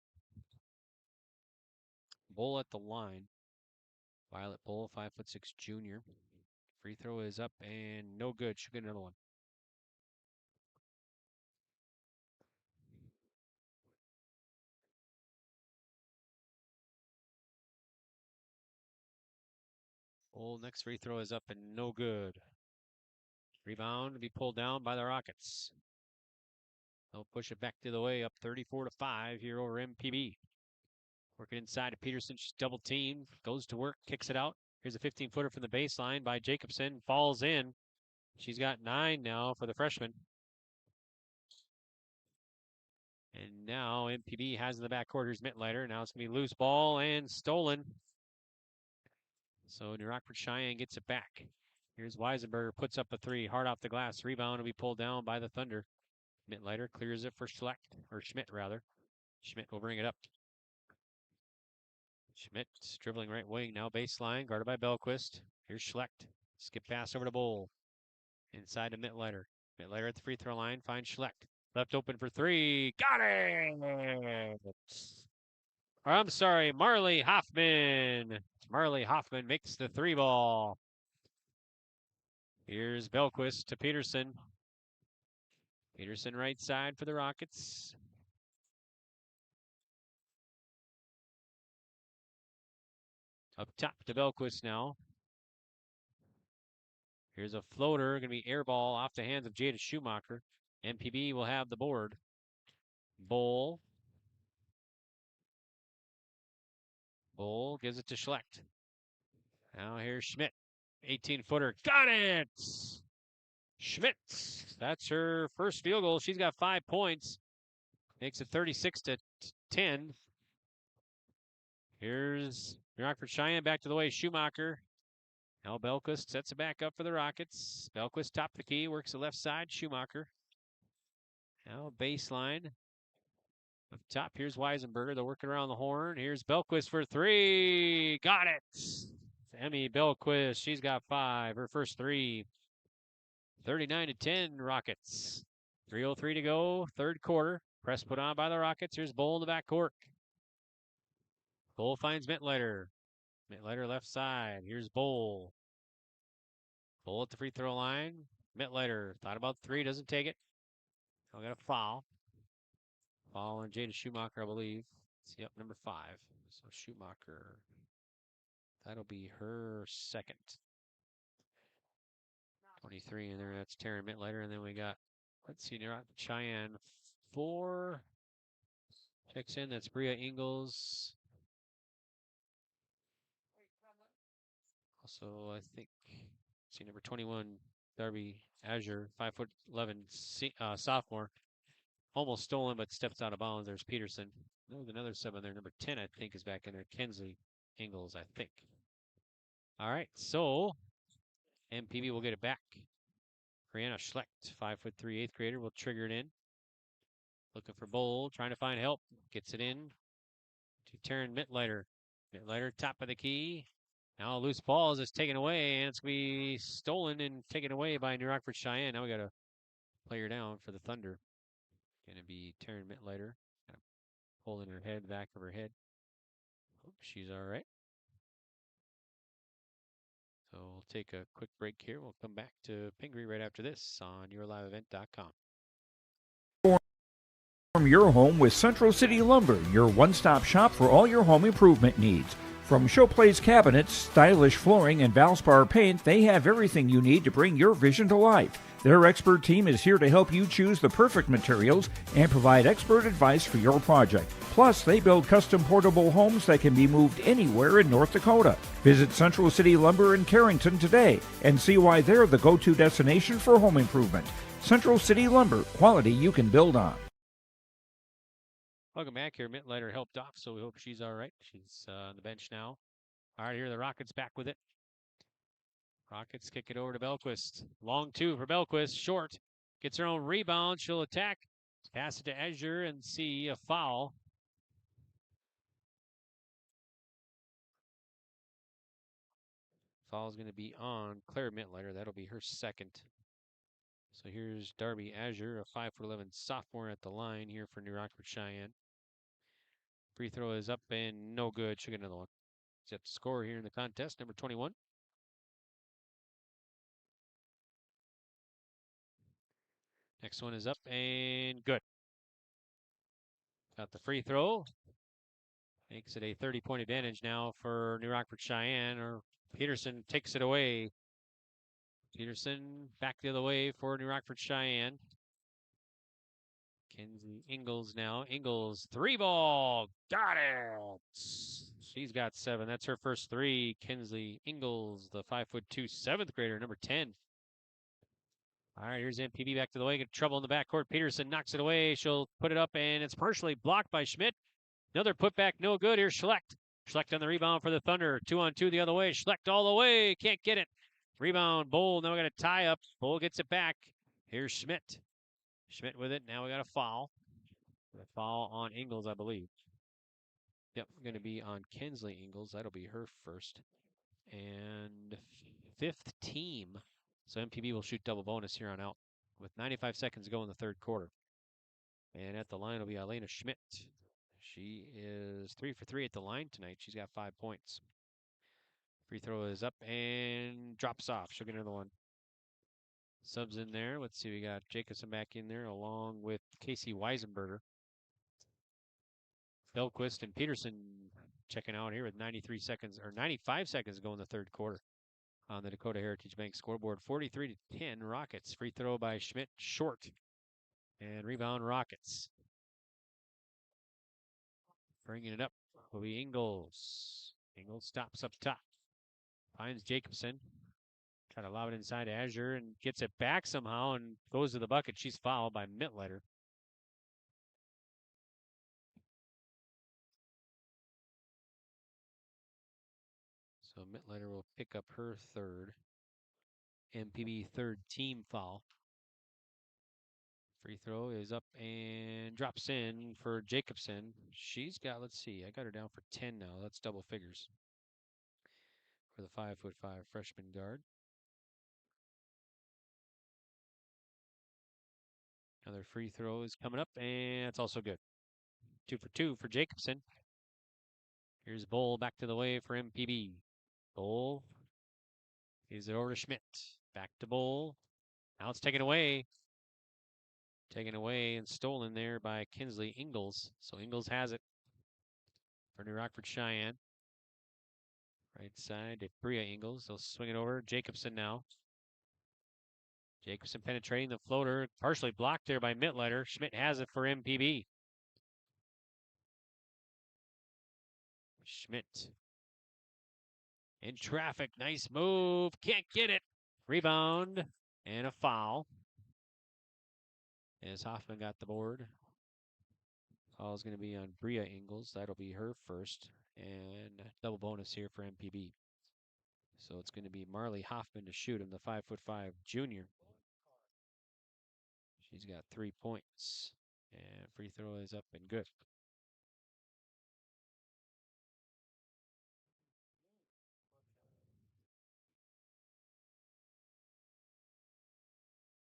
Bull at the line. Violet Bull, 5'6" junior. Free throw is up and no good. She'll get another one. Bull next free throw is up and no good. Rebound to be pulled down by the Rockets. They'll push it back to the way, up 34-5 here over MPB. Working inside to Peterson. She's double teamed. Goes to work, kicks it out. Here's a 15-footer from the baseline by Jacobson. Falls in. She's got 9 now for the freshman. And now MPB has in the back quarters Mittleiter. Now it's going to be loose ball and stolen. So New Rockford-Sheyenne gets it back. Here's Weisenberger, puts up a three, hard off the glass. Rebound will be pulled down by the Thunder. Mittleiter clears it for Schmidt, rather. Schmidt will bring it up. Schmidt dribbling right wing, now baseline, guarded by Belquist. Here's Schlecht. Skip pass over to Bowl. Inside to Mittleiter. Mittleiter at the free throw line, finds Schlecht. Left open for three. Got it! I'm sorry, Marley Hoffman. Marley Hoffman makes the three ball. Here's Belquist to Peterson. Peterson right side for the Rockets. Up top to Belquist now. Here's a floater, going to be air ball off the hands of Jada Schumacher. MPB will have the board. Bowl gives it to Schlecht. Now here's Schmidt. 18-footer. Got it! Schmidt. That's her first field goal. She's got 5 points. Makes it 36-10. Here's Rockford-Sheyenne back to the way. Schumacher. Now Belquist sets it back up for the Rockets. Belquist top the key. Works the left side. Schumacher. Now baseline. Up top, here's Weisenberger. They're working around the horn. Here's Belquist for three. Got it! Emmy Belquist. She's got 5. Her first three. 39-10 Rockets. 3:03 to go. Third quarter. Press put on by the Rockets. Here's Bowl in the backcourt. Bowl finds Mittleiter. Mittleiter left side. Here's Bowl. Bowl at the free throw line. Mittleiter thought about three. Doesn't take it. I'll get a foul. Foul on Jada Schumacher, I believe. Yep, number 5. So Schumacher. That'll be her second. 23 in there. That's Taryn Mittleiter. And then we got, let's see, Cheyenne 4. Checks in. That's Bria Ingles. Also, I think, see, number 21, Darby Azure, 5'11", sophomore. Almost stolen, but steps out of bounds. There's Peterson. There's another 7 there. Number 10, I think, is back in there. Kinsley Ingles, I think. All right, so MPB will get it back. Brianna Schlecht, 5'3", 8th grader, will trigger it in. Looking for Bowl, trying to find help. Gets it in to Taryn Mittleiter. Mittleiter, top of the key. Now a loose ball is just taken away, and it's going to be stolen and taken away by New Rockford-Sheyenne. Now we got a player down for the Thunder. Going to be Taryn Mittleiter. Kind of holding her head, back of her head. Hope she's all right. So we'll take a quick break here. We'll come back to Pingree right after this on yourliveevent.com. Form your home with Central City Lumber, your one-stop shop for all your home improvement needs. From showplace cabinets, stylish flooring, and Valspar paint, they have everything you need to bring your vision to life. Their expert team is here to help you choose the perfect materials and provide expert advice for your project. Plus, they build custom portable homes that can be moved anywhere in North Dakota. Visit Central City Lumber in Carrington today and see why they're the go-to destination for home improvement. Central City Lumber, quality you can build on. Welcome back here. Mittleiter helped off, so we hope she's all right. She's on the bench now. All right, here are the Rockets back with it. Rockets kick it over to Belquist. Long 2 for Belquist. Short. Gets her own rebound. She'll attack. Pass it to Azure and see a foul. Foul is going to be on Claire Mittleiter. That'll be her second. So here's Darby Azure, a 5'11" sophomore at the line here for New Rockford-Sheyenne. Free throw is up and no good. Should get another one. Set the score here in the contest, number 21. Next one is up and good. Got the free throw. Makes it a 30-point advantage now for New Rockford-Sheyenne, or Peterson takes it away. Peterson back the other way for New Rockford-Sheyenne. Kenzie Ingles now. Ingles, 3-ball. Got it. She's got 7. That's her first 3. Kinsley Ingles, the 5'2", 7th grader, number 10. All right, here's MPB back to the way. Get trouble in the backcourt. Peterson knocks it away. She'll put it up, and it's partially blocked by Schmidt. Another putback, no good. Here's Schlecht. Schlecht on the rebound for the Thunder. 2-on-2 the other way. Schlecht all the way. Can't get it. Rebound, Bowl. Now we got a tie up. Bowl gets it back. Here's Schmidt. Schmidt with it. Now we got a foul. A foul on Ingles, I believe. Yep, going to be on Kinsley Ingles. That'll be her first. And 5th team. So MPB will shoot double bonus here on out with 95 seconds to go in the third quarter. And at the line will be Elena Schmidt. She is 3 for 3 at the line tonight. She's got 5 points. Free throw is up and drops off. She'll get another one. Subs in there. Let's see. We got Jacobson back in there along with Casey Weisenberger. Belquist and Peterson checking out here with 95 seconds to go in the third quarter on the Dakota Heritage Bank scoreboard. 43-10 Rockets. Free throw by Schmidt short. And rebound Rockets. Bringing it up will be Ingles. Ingles stops up top. Finds Jacobson. Try to lob it inside to Azure and gets it back somehow and goes to the bucket. She's fouled by Mittletter. So Mittletter will pick up her third. MPB third team foul. Free throw is up and drops in for Jacobson. She's got, let's see, I got her down for 10 now. That's double figures for the 5'5" freshman guard. Another free throw is coming up, and it's also good. 2 for 2 for Jacobson. Here's Bowl back to the way for MPB. Bowl gives it over to Schmidt. Back to Bowl. Now it's taken away. Taken away and stolen there by Kinsley Ingles. So Ingles has it for New Rockford-Sheyenne. Right side to Bria Ingles. They'll swing it over. Jacobson now. Jacobson penetrating the floater. Partially blocked there by Mittletter. Schmidt has it for MPB. Schmidt. In traffic. Nice move. Can't get it. Rebound. And a foul. As Hoffman got the board. Foul is going to be on Bria Ingles. That'll be her first. And double bonus here for MPB. So it's going to be Marley Hoffman to shoot him, the 5'5" junior. She's got 3 points. And free throw is up and good.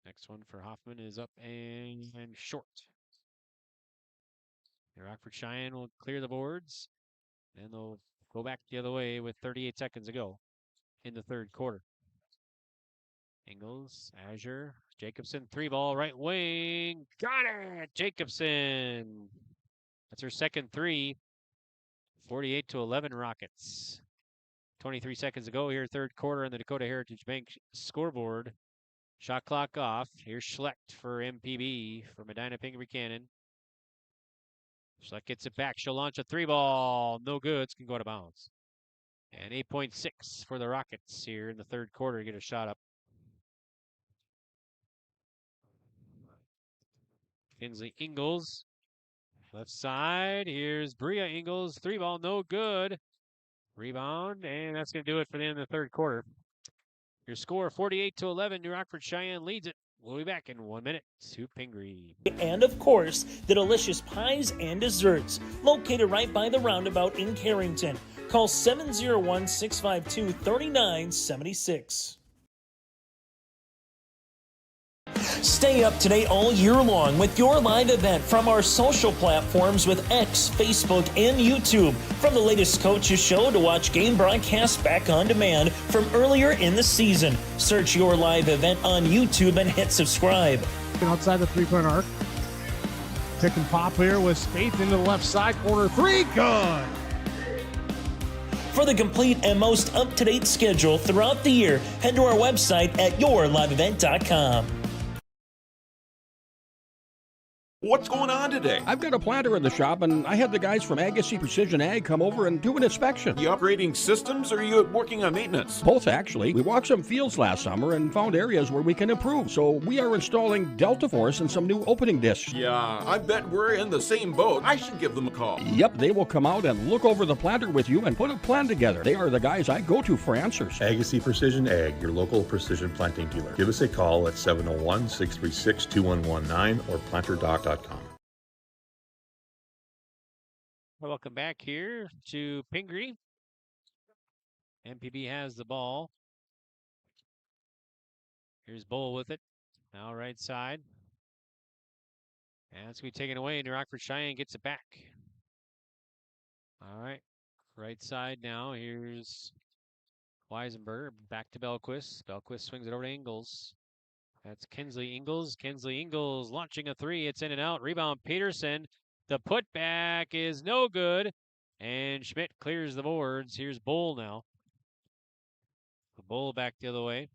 Next one for Hoffman is up and short. Rockford-Sheyenne will clear the boards. And they'll go back the other way with 38 seconds to go in the third quarter. Ingles, Azure, Jacobson, 3-ball, right wing. Got it! Jacobson. That's her second three. 48-11 Rockets. 23 seconds to go here, third quarter on the Dakota Heritage Bank scoreboard. Shot clock off. Here's Schlecht for MPB for Medina-Pingree Buchanan. Schlecht gets it back. She'll launch a 3-ball. No good. It's going to go out of bounds. And 8.6 for the Rockets here in the third quarter to get a shot up. Kinsley Ingles. Left side. Here's Bria Ingles. 3-ball. No good. Rebound. And that's going to do it for the end of the third quarter. Your score 48-11. New Rockford-Sheyenne leads it. We'll be back in 1 minute to Pingree. And of course, the delicious pies and desserts, located right by the roundabout in Carrington. Call 701-652-3976. Stay up to date all year long with your live event from our social platforms with X, Facebook, and YouTube. From the latest coaches show to watch game broadcasts back on demand from earlier in the season. Search your live event on YouTube and hit subscribe. Outside the three-point arc. Pick and pop here with Spaeth into the left side corner. 3, good! For the complete and most up-to-date schedule throughout the year, head to our website at yourliveevent.com. What's going on today? I've got a planter in the shop, and I had the guys from Agassi Precision Ag come over and do an inspection. You upgrading systems, or are you working on maintenance? Both, actually. We walked some fields last summer and found areas where we can improve, so we are installing Delta Force and some new opening discs. Yeah, I bet we're in the same boat. I should give them a call. Yep, they will come out and look over the planter with you and put a plan together. They are the guys I go to for answers. Agassi Precision Ag, your local precision planting dealer. Give us a call at 701-636-2119 or planterdoc.com. Welcome back here to Pingree. MPB has the ball. Here's Bull with it. Now right side. And it's going to be taken away, and Rockford-Sheyenne gets it back. All right. Right side now. Here's Weisenberger. Back to Belquist. Belquist swings it over to Ingles. That's Kinsley Ingles. Kinsley Ingles launching a three. It's in and out. Rebound Peterson. The putback is no good. And Schmidt clears the boards. Here's Bull now. The Bull back the other way.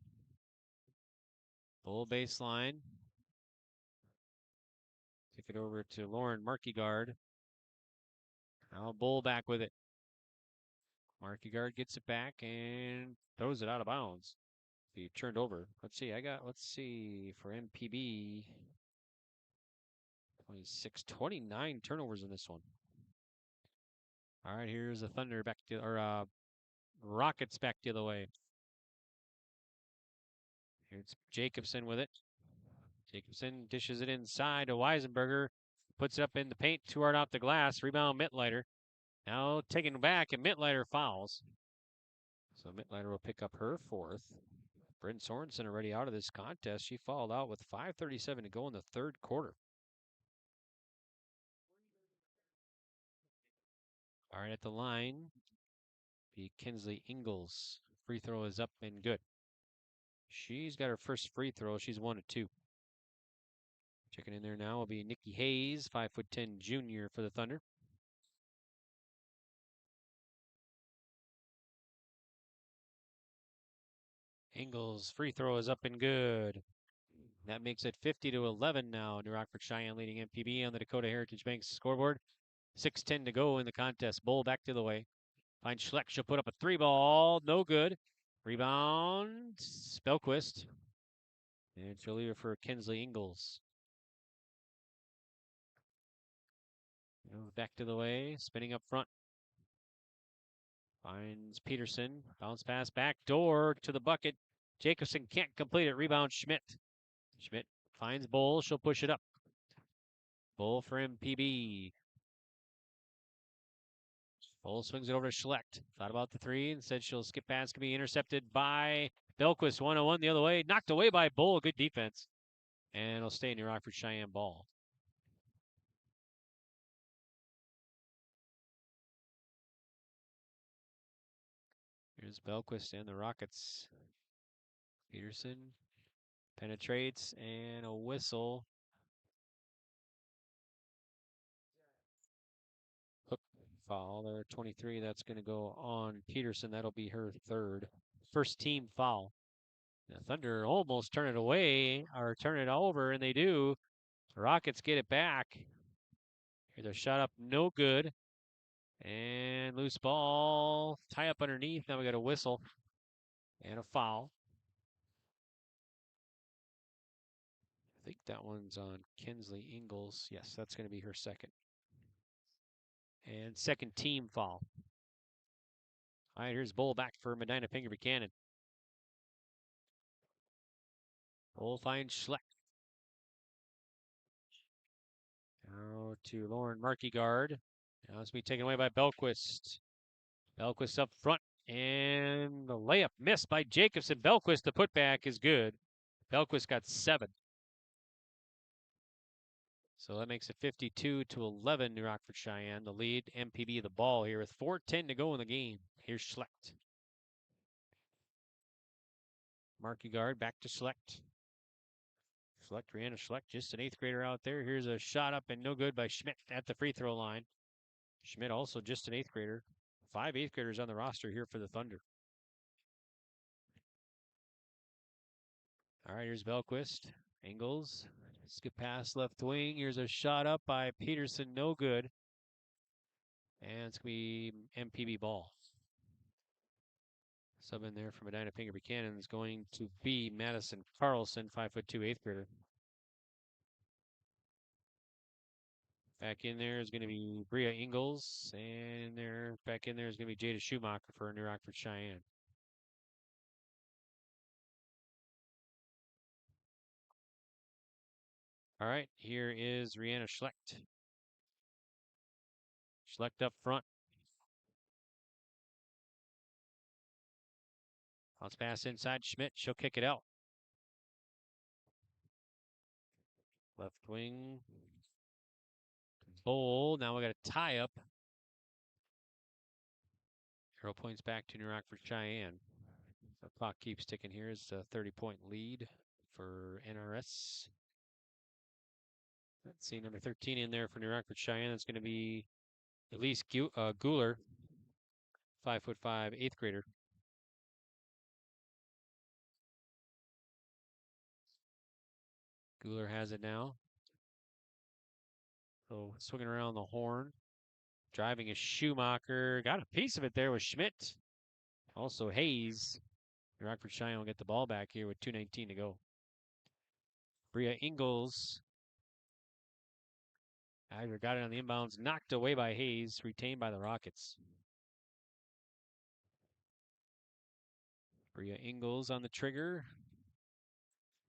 Bull baseline. Take it over to Lauren Markegard. Now Bull back with it. Markegard gets it back and throws it out of bounds. Be turned over. Let's see for MPB. 29 turnovers in this one. All right, here's the Thunder back to, or Rockets back the other way. Here's Jacobson with it. Jacobson dishes it inside to Weisenberger. Puts it up in the paint, too hard off the glass. Rebound Mittleiter. Now taken back, and Mittleiter fouls. So Mittleiter will pick up her fourth. Bryn Sorensen already out of this contest. She fouled out with 5:37 to go in the third quarter. All right, at the line, be Kinsley Ingles. Free throw is up and good. She's got her first free throw. She's 1 of 2. Checking in there now will be Nikki Hayes, 5'10" junior for the Thunder. Ingles' free throw is up and good. That makes it 50-11 now. New Rockford-Sheyenne leading MPB on the Dakota Heritage Bank scoreboard. 6:10 to go in the contest. Bull back to the way. Finds Schleck. She'll put up a three ball. No good. Rebound. Spellquist. And she'll leave it for Kinsley Ingles. Back to the way. Spinning up front. Finds Peterson. Bounce pass back door to the bucket. Jacobson can't complete it. Rebound Schmidt. Schmidt finds Bull. She'll push it up. Bull for MPB. Bull swings it over to Schlecht. Thought about the three and said she'll skip pass. Can be intercepted by Belquist. 1-on-1 the other way. Knocked away by Bull. Good defense. And it'll stay in the Rockford-Sheyenne ball. Here's Belquist and the Rockets. Peterson penetrates and a whistle. Hook foul there, 23. That's going to go on Peterson. That'll be her third. First team foul. The Thunder almost turn it away or turn it over, and they do. The Rockets get it back. Here's a shot up, no good. And loose ball, tie up underneath. Now we got a whistle and a foul. I think that one's on Kinsley Ingles. Yes, that's going to be her second. And second team foul. All right, here's Bull back for Medina-Pingree Buchanan. Bull finds Schleck. Now to Lauren Markegard. Now it's going to be taken away by Belquist. Belquist up front, and the layup missed by Jacobson. Belquist, the putback is good. Belquist got 7. So that makes it 52-11 New Rockford-Sheyenne. The lead, MPB the ball here with 4:10 to go in the game. Here's Schlecht. Markegard back to Schlecht. Brianna Schlecht, just an 8th grader out there. Here's a shot up and no good by Schmidt at the free throw line. Schmidt also just an 8th grader. 5 8th graders on the roster here for the Thunder. All right, here's Belquist. Ingles Skip pass left wing. Here's a shot up by Peterson. No good. And it's going to be MPB ball. Sub in there for Medina-Pingree Buchanan is going to be Madison Carlson, 5'2", 8th grader. Back in there is going to be Bria Ingalls, and back in there is going to be Jada Schumacher for New Rockford-Sheyenne. All right, here is Rihanna Schlecht. Schlecht up front. Bounce pass inside Schmidt. She'll kick it out. Left wing. Bowl. Now we got a tie up. Arrow points back to New Rockford-Sheyenne. The clock keeps ticking here. It's a 30-point lead for NRS. Let's see, number 13 in there for New Rockford-Sheyenne. That's going to be Elise Guler, 5'5", 8th grader. Guler has it now. So swinging around the horn. Driving is Schumacher. Got a piece of it there with Schmidt. Also Hayes. New Rockford-Sheyenne will get the ball back here with 2:19 to go. Bria Ingalls. Iger got it on the inbounds. Knocked away by Hayes. Retained by the Rockets. Bria Ingalls on the trigger.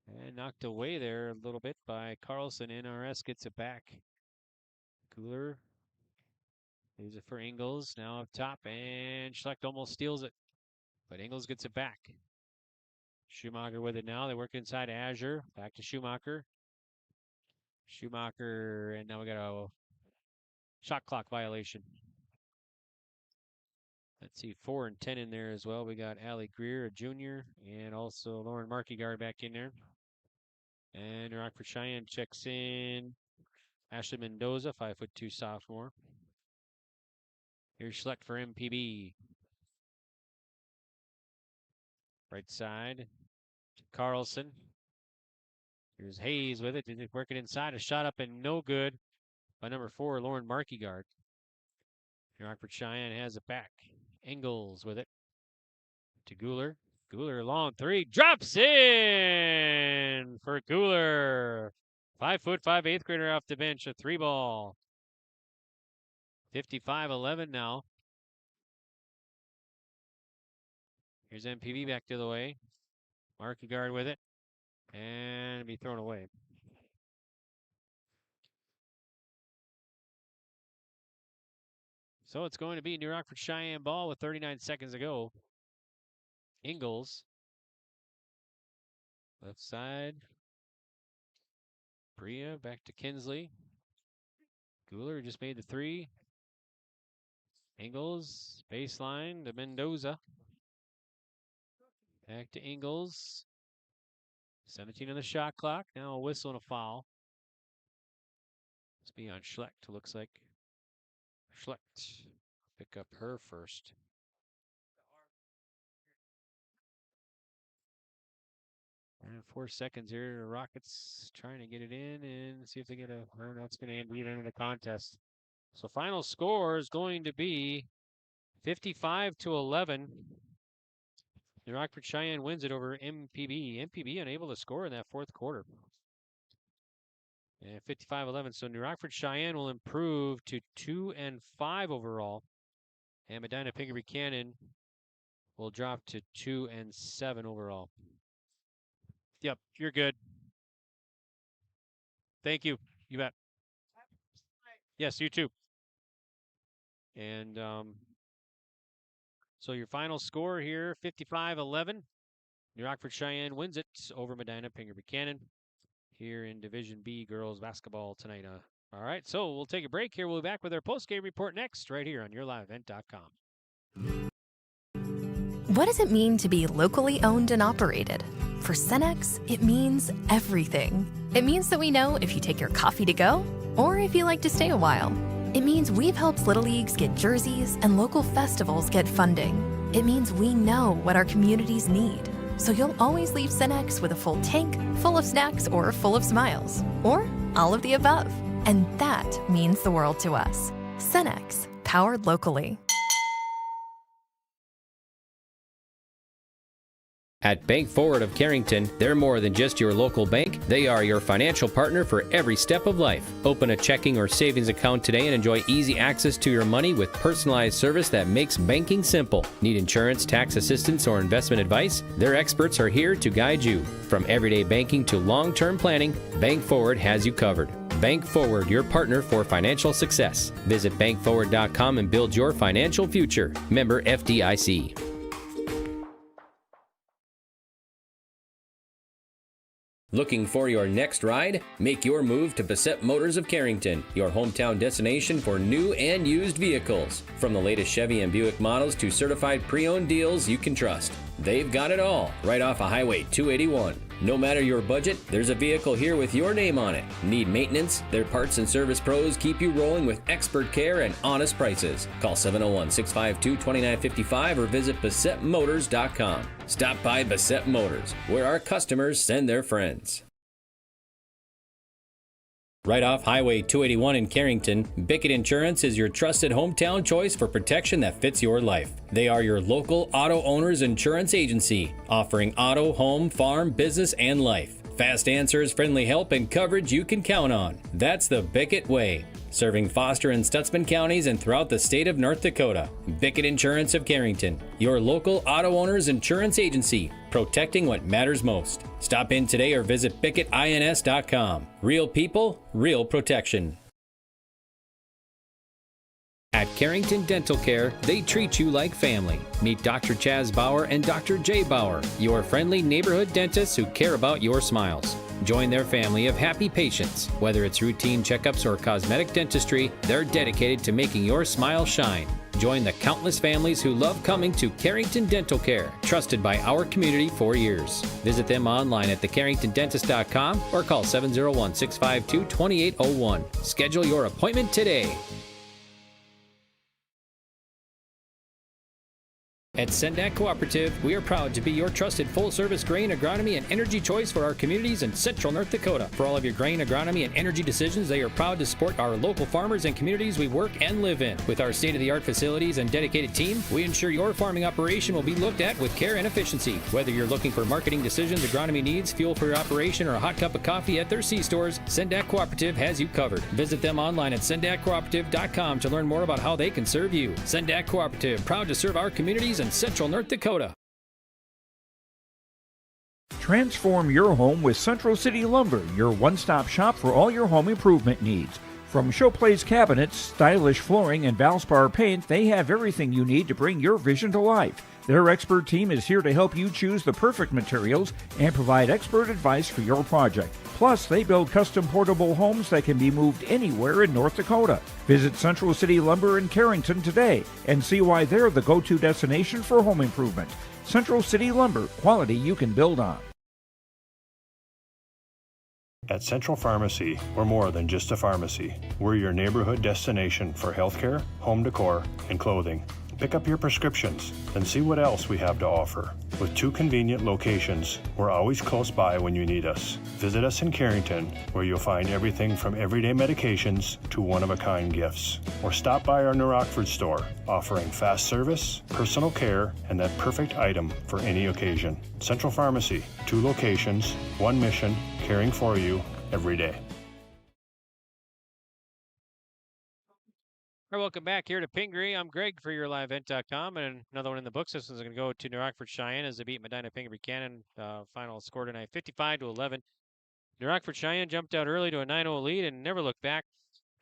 And knocked away there a little bit by Carlson. NRS gets it back. Guler. Leaves it for Ingalls. Now up top. And Schlecht almost steals it. But Ingalls gets it back. Schumacher with it now. They work inside Azure. Back to Schumacher. Schumacher. And now we got a shot clock violation. Let's see. 4 and 10 in there as well. We got Allie Greer, a junior. And also Lauren Markegard back in there. And Rockford-Sheyenne checks in Ashley Mendoza, 5'2", sophomore. Here's Schlecht for MPB. Right side to Carlson. Here's Hayes with it. Working inside. A shot up and no good by number 4, Lauren Markegard. Rockford-Sheyenne has it back. Ingalls with it to Guler. Guler long three, drops in for Guler. 5'5", 8th grader off the bench, a 3-ball. 55-11 now. Here's MPB back to the way. Markegard with it. And be thrown away. So it's going to be New Rockford-Sheyenne ball with 39 seconds to go. Ingalls. Left side. Bria back to Kinsley. Guler just made the 3. Ingalls. Baseline to Mendoza. Back to Ingalls. 17 on the shot clock. Now a whistle and a foul. Let's be on Schlecht, looks like. Schlecht. Pick up her first. And 4 seconds here. The Rockets trying to get it in and see if they get a. Well, that's going to end the end of the contest. So final score is going to be 55-11. The Rockford-Sheyenne wins it over MPB. MPB unable to score in that 4th quarter. And 55-11. So New Rockford-Sheyenne will improve to 2-5 overall. And Medina-Pingree Buchanan will drop to 2-7 overall. Yep, you're good. Thank you. You bet. Yes, you too. And so your final score here, 55-11. New Rockford-Sheyenne wins it over Medina-Pingree Buchanan here in Division B girls basketball tonight. All right, so we'll take a break here. We'll be back with our post-game report next, right here on YourLiveEvent.com. What does it mean to be locally owned and operated? For Cenex, it means everything. It means that we know if you take your coffee to go or if you like to stay a while. It means we've helped Little Leagues get jerseys and local festivals get funding. It means we know what our communities need. So you'll always leave Cenex with a full tank, full of snacks, or full of smiles. Or all of the above. And that means the world to us. Cenex, powered locally. At Bank Forward of Carrington, they're more than just your local bank. They are your financial partner for every step of life. Open a checking or savings account today and enjoy easy access to your money with personalized service that makes banking simple. Need insurance, tax assistance, or investment advice? Their experts are here to guide you. From everyday banking to long-term planning, Bank Forward has you covered. Bank Forward, your partner for financial success. Visit bankforward.com and build your financial future. Member FDIC. Looking for your next ride? Make your move to Bassett Motors of Carrington, your hometown destination for new and used vehicles. From the latest Chevy and Buick models to certified pre-owned deals you can trust. They've got it all, right off of Highway 281. No matter your budget, there's a vehicle here with your name on it. Need maintenance? Their parts and service pros keep you rolling with expert care and honest prices. Call 701-652-2955 or visit BassettMotors.com. Stop by Bassett Motors, where our customers send their friends. Right off Highway 281 in Carrington, Bickett Insurance is your trusted hometown choice for protection that fits your life. They are your local auto owners insurance agency, offering auto, home, farm, business, and life. Fast answers, friendly help, and coverage you can count on. That's the Bickett way. Serving Foster and Stutzman counties and throughout the state of North Dakota. Bickett Insurance of Carrington, your local auto owners insurance agency, protecting what matters most. Stop in today or visit BickettINS.com. Real people, real protection. At Carrington Dental Care, they treat you like family. Meet Dr. Chaz Bauer and Dr. Jay Bauer, your friendly neighborhood dentists who care about your smiles. Join their family of happy patients. Whether it's routine checkups or cosmetic dentistry, they're dedicated to making your smile shine. Join the countless families who love coming to Carrington Dental Care, trusted by our community for years. Visit them online at thecarringtondentist.com or call 701-652-2801. Schedule your appointment today. At Sendak Cooperative, we are proud to be your trusted full-service grain, agronomy, and energy choice for our communities in central North Dakota. For all of your grain, agronomy, and energy decisions, they are proud to support our local farmers and communities we work and live in. With our state-of-the-art facilities and dedicated team, we ensure your farming operation will be looked at with care and efficiency. Whether you're looking for marketing decisions, agronomy needs, fuel for your operation, or a hot cup of coffee at their C-stores, Sendak Cooperative has you covered. Visit them online at sendakcooperative.com to learn more about how they can serve you. Sendak Cooperative, proud to serve our communities in central North Dakota. Transform your home with Central City Lumber, your one-stop shop for all your home improvement needs. From showplace cabinets, stylish flooring, and Valspar paint, they have everything you need to bring your vision to life. Their expert team is here to help you choose the perfect materials and provide expert advice for your project. Plus, they build custom portable homes that can be moved anywhere in North Dakota. Visit Central City Lumber in Carrington today and see why they're the go-to destination for home improvement. Central City Lumber, quality you can build on. At Central Pharmacy, we're more than just a pharmacy. We're your neighborhood destination for healthcare, home decor, and clothing. Pick up your prescriptions and see what else we have to offer. With 2 convenient locations, we're always close by when you need us. Visit us in Carrington, where you'll find everything from everyday medications to one-of-a-kind gifts. Or stop by our New Rockford store, offering fast service, personal care, and that perfect item for any occasion. Central Pharmacy, 2 locations, 1 mission, caring for you every day. All right, welcome back here to Pingree. I'm Greg for YourLiveEvent.com, and another one in the books. This one's going to go to New Rockford-Sheyenne as they beat Medina-Pingree Buchanan. Final score tonight, 55-11. New Rockford-Sheyenne jumped out early to a 9-0 lead and never looked back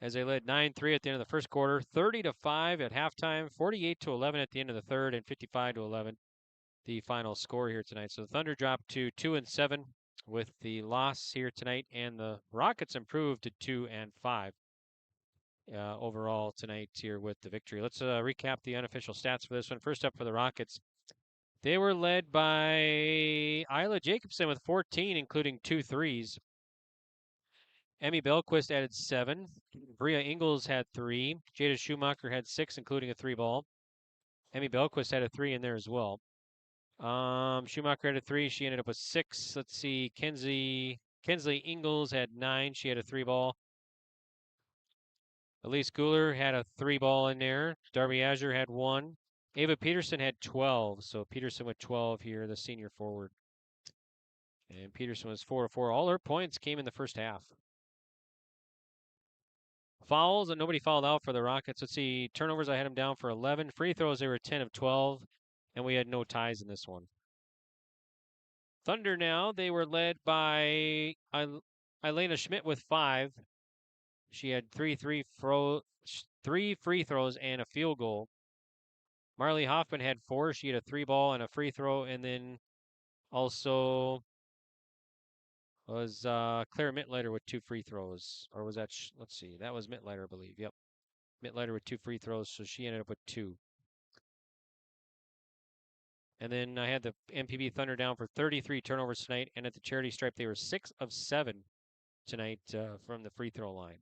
as they led 9-3 at the end of the first quarter, 30-5 at halftime, 48-11 at the end of the third, and 55-11 the final score here tonight. So the Thunder dropped to 2-7 with the loss here tonight, and the Rockets improved to 2-5. Overall tonight here with the victory. Let's recap the unofficial stats for this one. First up for the Rockets, they were led by Isla Jacobson with 14, including 2 threes. Emmy Belquist added 7. Bria Ingles had 3. Jada Schumacher had 6, including a 3 ball. Emmy Belquist had a 3 in there as well. Schumacher had a 3. She ended up with 6. Let's see. Kinsley Ingalls had 9. She had a 3-ball. Elise Guler had a 3-ball in there. Darby Azure had 1. Ava Peterson had 12. So Peterson with 12 here, the senior forward. And Peterson was 4 of 4. All her points came in the first half. Fouls, and nobody fouled out for the Rockets. Let's see. Turnovers, I had them down for 11. Free throws, they were 10 of 12. And we had no ties in this one. Thunder now, they were led by Elena Schmidt with 5. She had 3 free throws and a field goal. Marley Hoffman had 4. She had a 3-ball and a free throw. And then also was Claire Mittleiter with 2 free throws. Or was that, let's see, that was Mittleiter, I believe. Yep. Mittleiter with 2 free throws, so she ended up with 2. And then I had the MPB Thunder down for 33 turnovers tonight. And at the charity stripe, they were 6 of 7 tonight from the free throw line.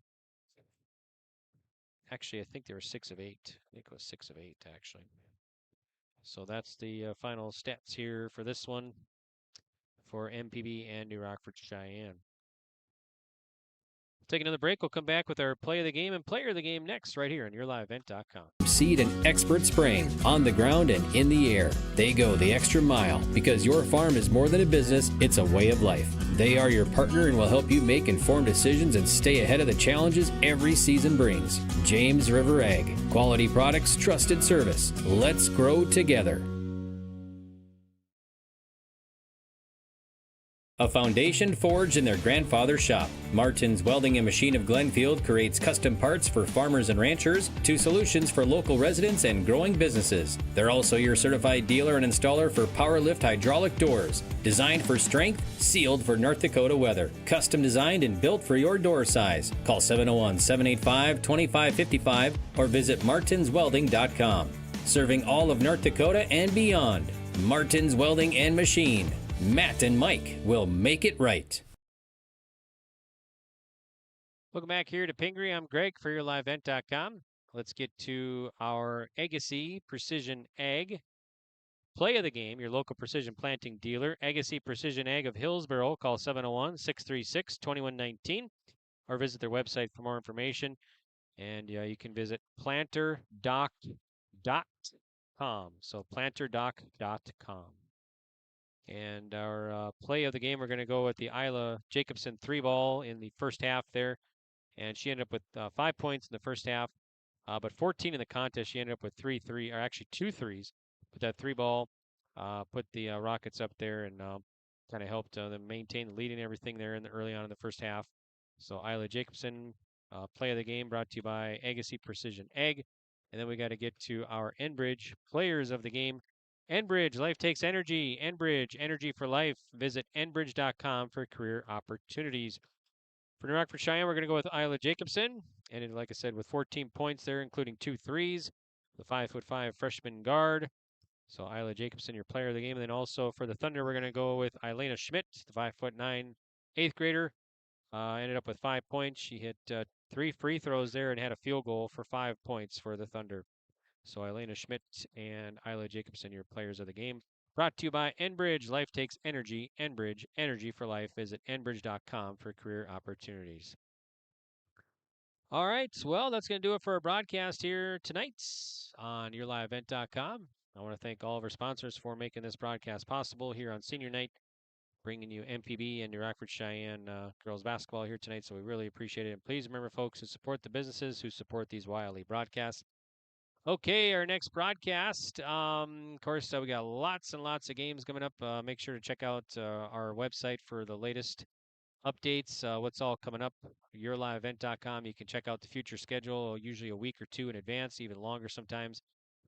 Actually, I think they were 6 of 8. I think it was 6 of 8, actually. So that's the final stats here for this one for MPB and New Rockford-Sheyenne. Take another break. We'll come back with our play of the game and player of the game next right here on YourLiveEvent.com. Seed and expert spraying on the ground and in the air. They go the extra mile because your farm is more than a business, it's a way of life. They are your partner and will help you make informed decisions and stay ahead of the challenges every season brings. James River Ag. Quality products, trusted service. Let's grow together. A foundation forged in their grandfather's shop. Martin's Welding and Machine of Glenfield creates custom parts for farmers and ranchers to solutions for local residents and growing businesses. They're also your certified dealer and installer for Powerlift hydraulic doors. Designed for strength, sealed for North Dakota weather. Custom designed and built for your door size. Call 701-785-2555 or visit martinswelding.com. Serving all of North Dakota and beyond. Martin's Welding and Machine. Matt and Mike will make it right. Welcome back here to Pingree. I'm Greg for YourLiveEvent.com. Let's get to our Agassiz Precision Ag play of the game, your local precision planting dealer. Agassiz Precision Ag of Hillsboro. Call 701-636-2119 or visit their website for more information. And you can visit planterdoc.com. So planterdoc.com. And our play of the game, we're going to go with the Isla Jacobson 3-ball in the first half there. And she ended up with 5 points in the first half, but 14 in the contest. She ended up with 2 threes. But that 3-ball put the Rockets up there and kind of helped them maintain the lead and everything there early on in the first half. So Isla Jacobson, play of the game brought to you by Agassiz Precision Ag. And then we got to get to our Enbridge players of the game. Enbridge, life takes energy. Enbridge, energy for life. Visit enbridge.com for career opportunities. For New Rockford-Sheyenne, we're going to go with Isla Jacobson. And like I said, with 14 points there, including 2 threes. The 5'5" freshman guard. So Isla Jacobson, your player of the game. And then also for the Thunder, we're going to go with Elena Schmidt, the 5'9" 8th grader. Ended up with 5 points. She hit 3 free throws there and had a field goal for 5 points for the Thunder. So Elena Schmidt and Isla Jacobson, your players of the game. Brought to you by Enbridge. Life takes energy. Enbridge, energy for life. Visit enbridge.com for career opportunities. All right. Well, that's going to do it for our broadcast here tonight on YourLiveEvent.com. I want to thank all of our sponsors for making this broadcast possible here on Senior Night, bringing you MPB and New Rockford-Sheyenne girls basketball here tonight. So we really appreciate it. And please remember, folks, to support the businesses who support these YLE broadcasts. Okay, our next broadcast. Of course, we got lots and lots of games coming up. Make sure to check out our website for the latest updates, what's all coming up, YourLiveEvent.com. You can check out the future schedule, usually a week or 2 in advance, even longer sometimes.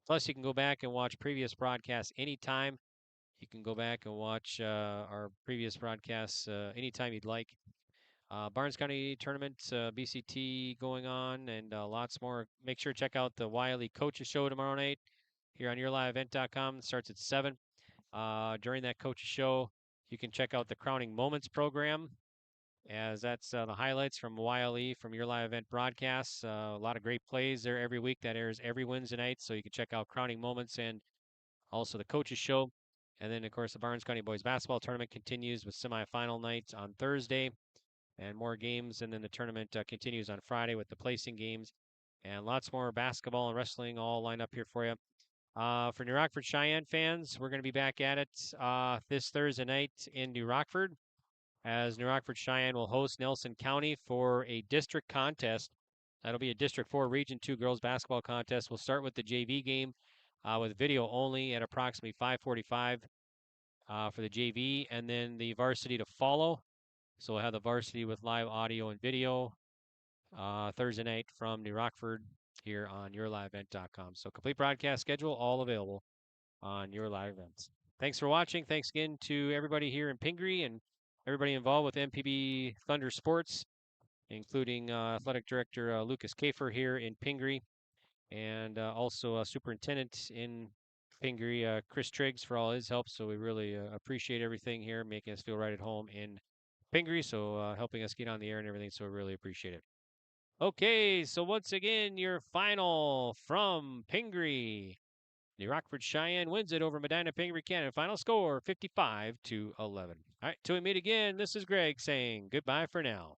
Plus, you can go back and watch previous broadcasts anytime. You can go back and watch our previous broadcasts anytime you'd like. Barnes County Tournament, BCT going on, and lots more. Make sure to check out the Wiley Coaches Show tomorrow night here on YourLiveEvent.com. It starts at 7. During that Coaches Show, you can check out the Crowning Moments program, as that's the highlights from YLE from Your Live Event broadcasts. A lot of great plays there every week. That airs every Wednesday night, so you can check out Crowning Moments and also the Coaches Show. And then, of course, the Barnes County Boys Basketball Tournament continues with semifinal nights on Thursday and more games. And then the tournament continues on Friday with the placing games and lots more basketball and wrestling all lined up here for you. For New Rockford-Sheyenne fans, we're going to be back at it this Thursday night in New Rockford, as New Rockford-Sheyenne will host Nelson County for a district contest. That'll be a District 4 Region 2 girls basketball contest. We'll start with the JV game with video only at approximately 5:45 for the JV, and then the varsity to follow. So we'll have the varsity with live audio and video Thursday night from New Rockford here on yourliveevent.com. So complete broadcast schedule, all available on Your Live Events. Thanks for watching. Thanks again to everybody here in Pingree and everybody involved with MPB Thunder Sports, including Athletic Director Lucas Kafer here in Pingree, and also Superintendent in Pingree, Chris Triggs, for all his help. So we really appreciate everything here, making us feel right at home in Pingree, so helping us get on the air and everything, so we really appreciate it. Okay, so once again, your final from Pingree. New Rockford-Sheyenne wins it over Medina-Pingree, Buchanan. Final score, 55-11. All right, till we meet again, this is Greg saying goodbye for now.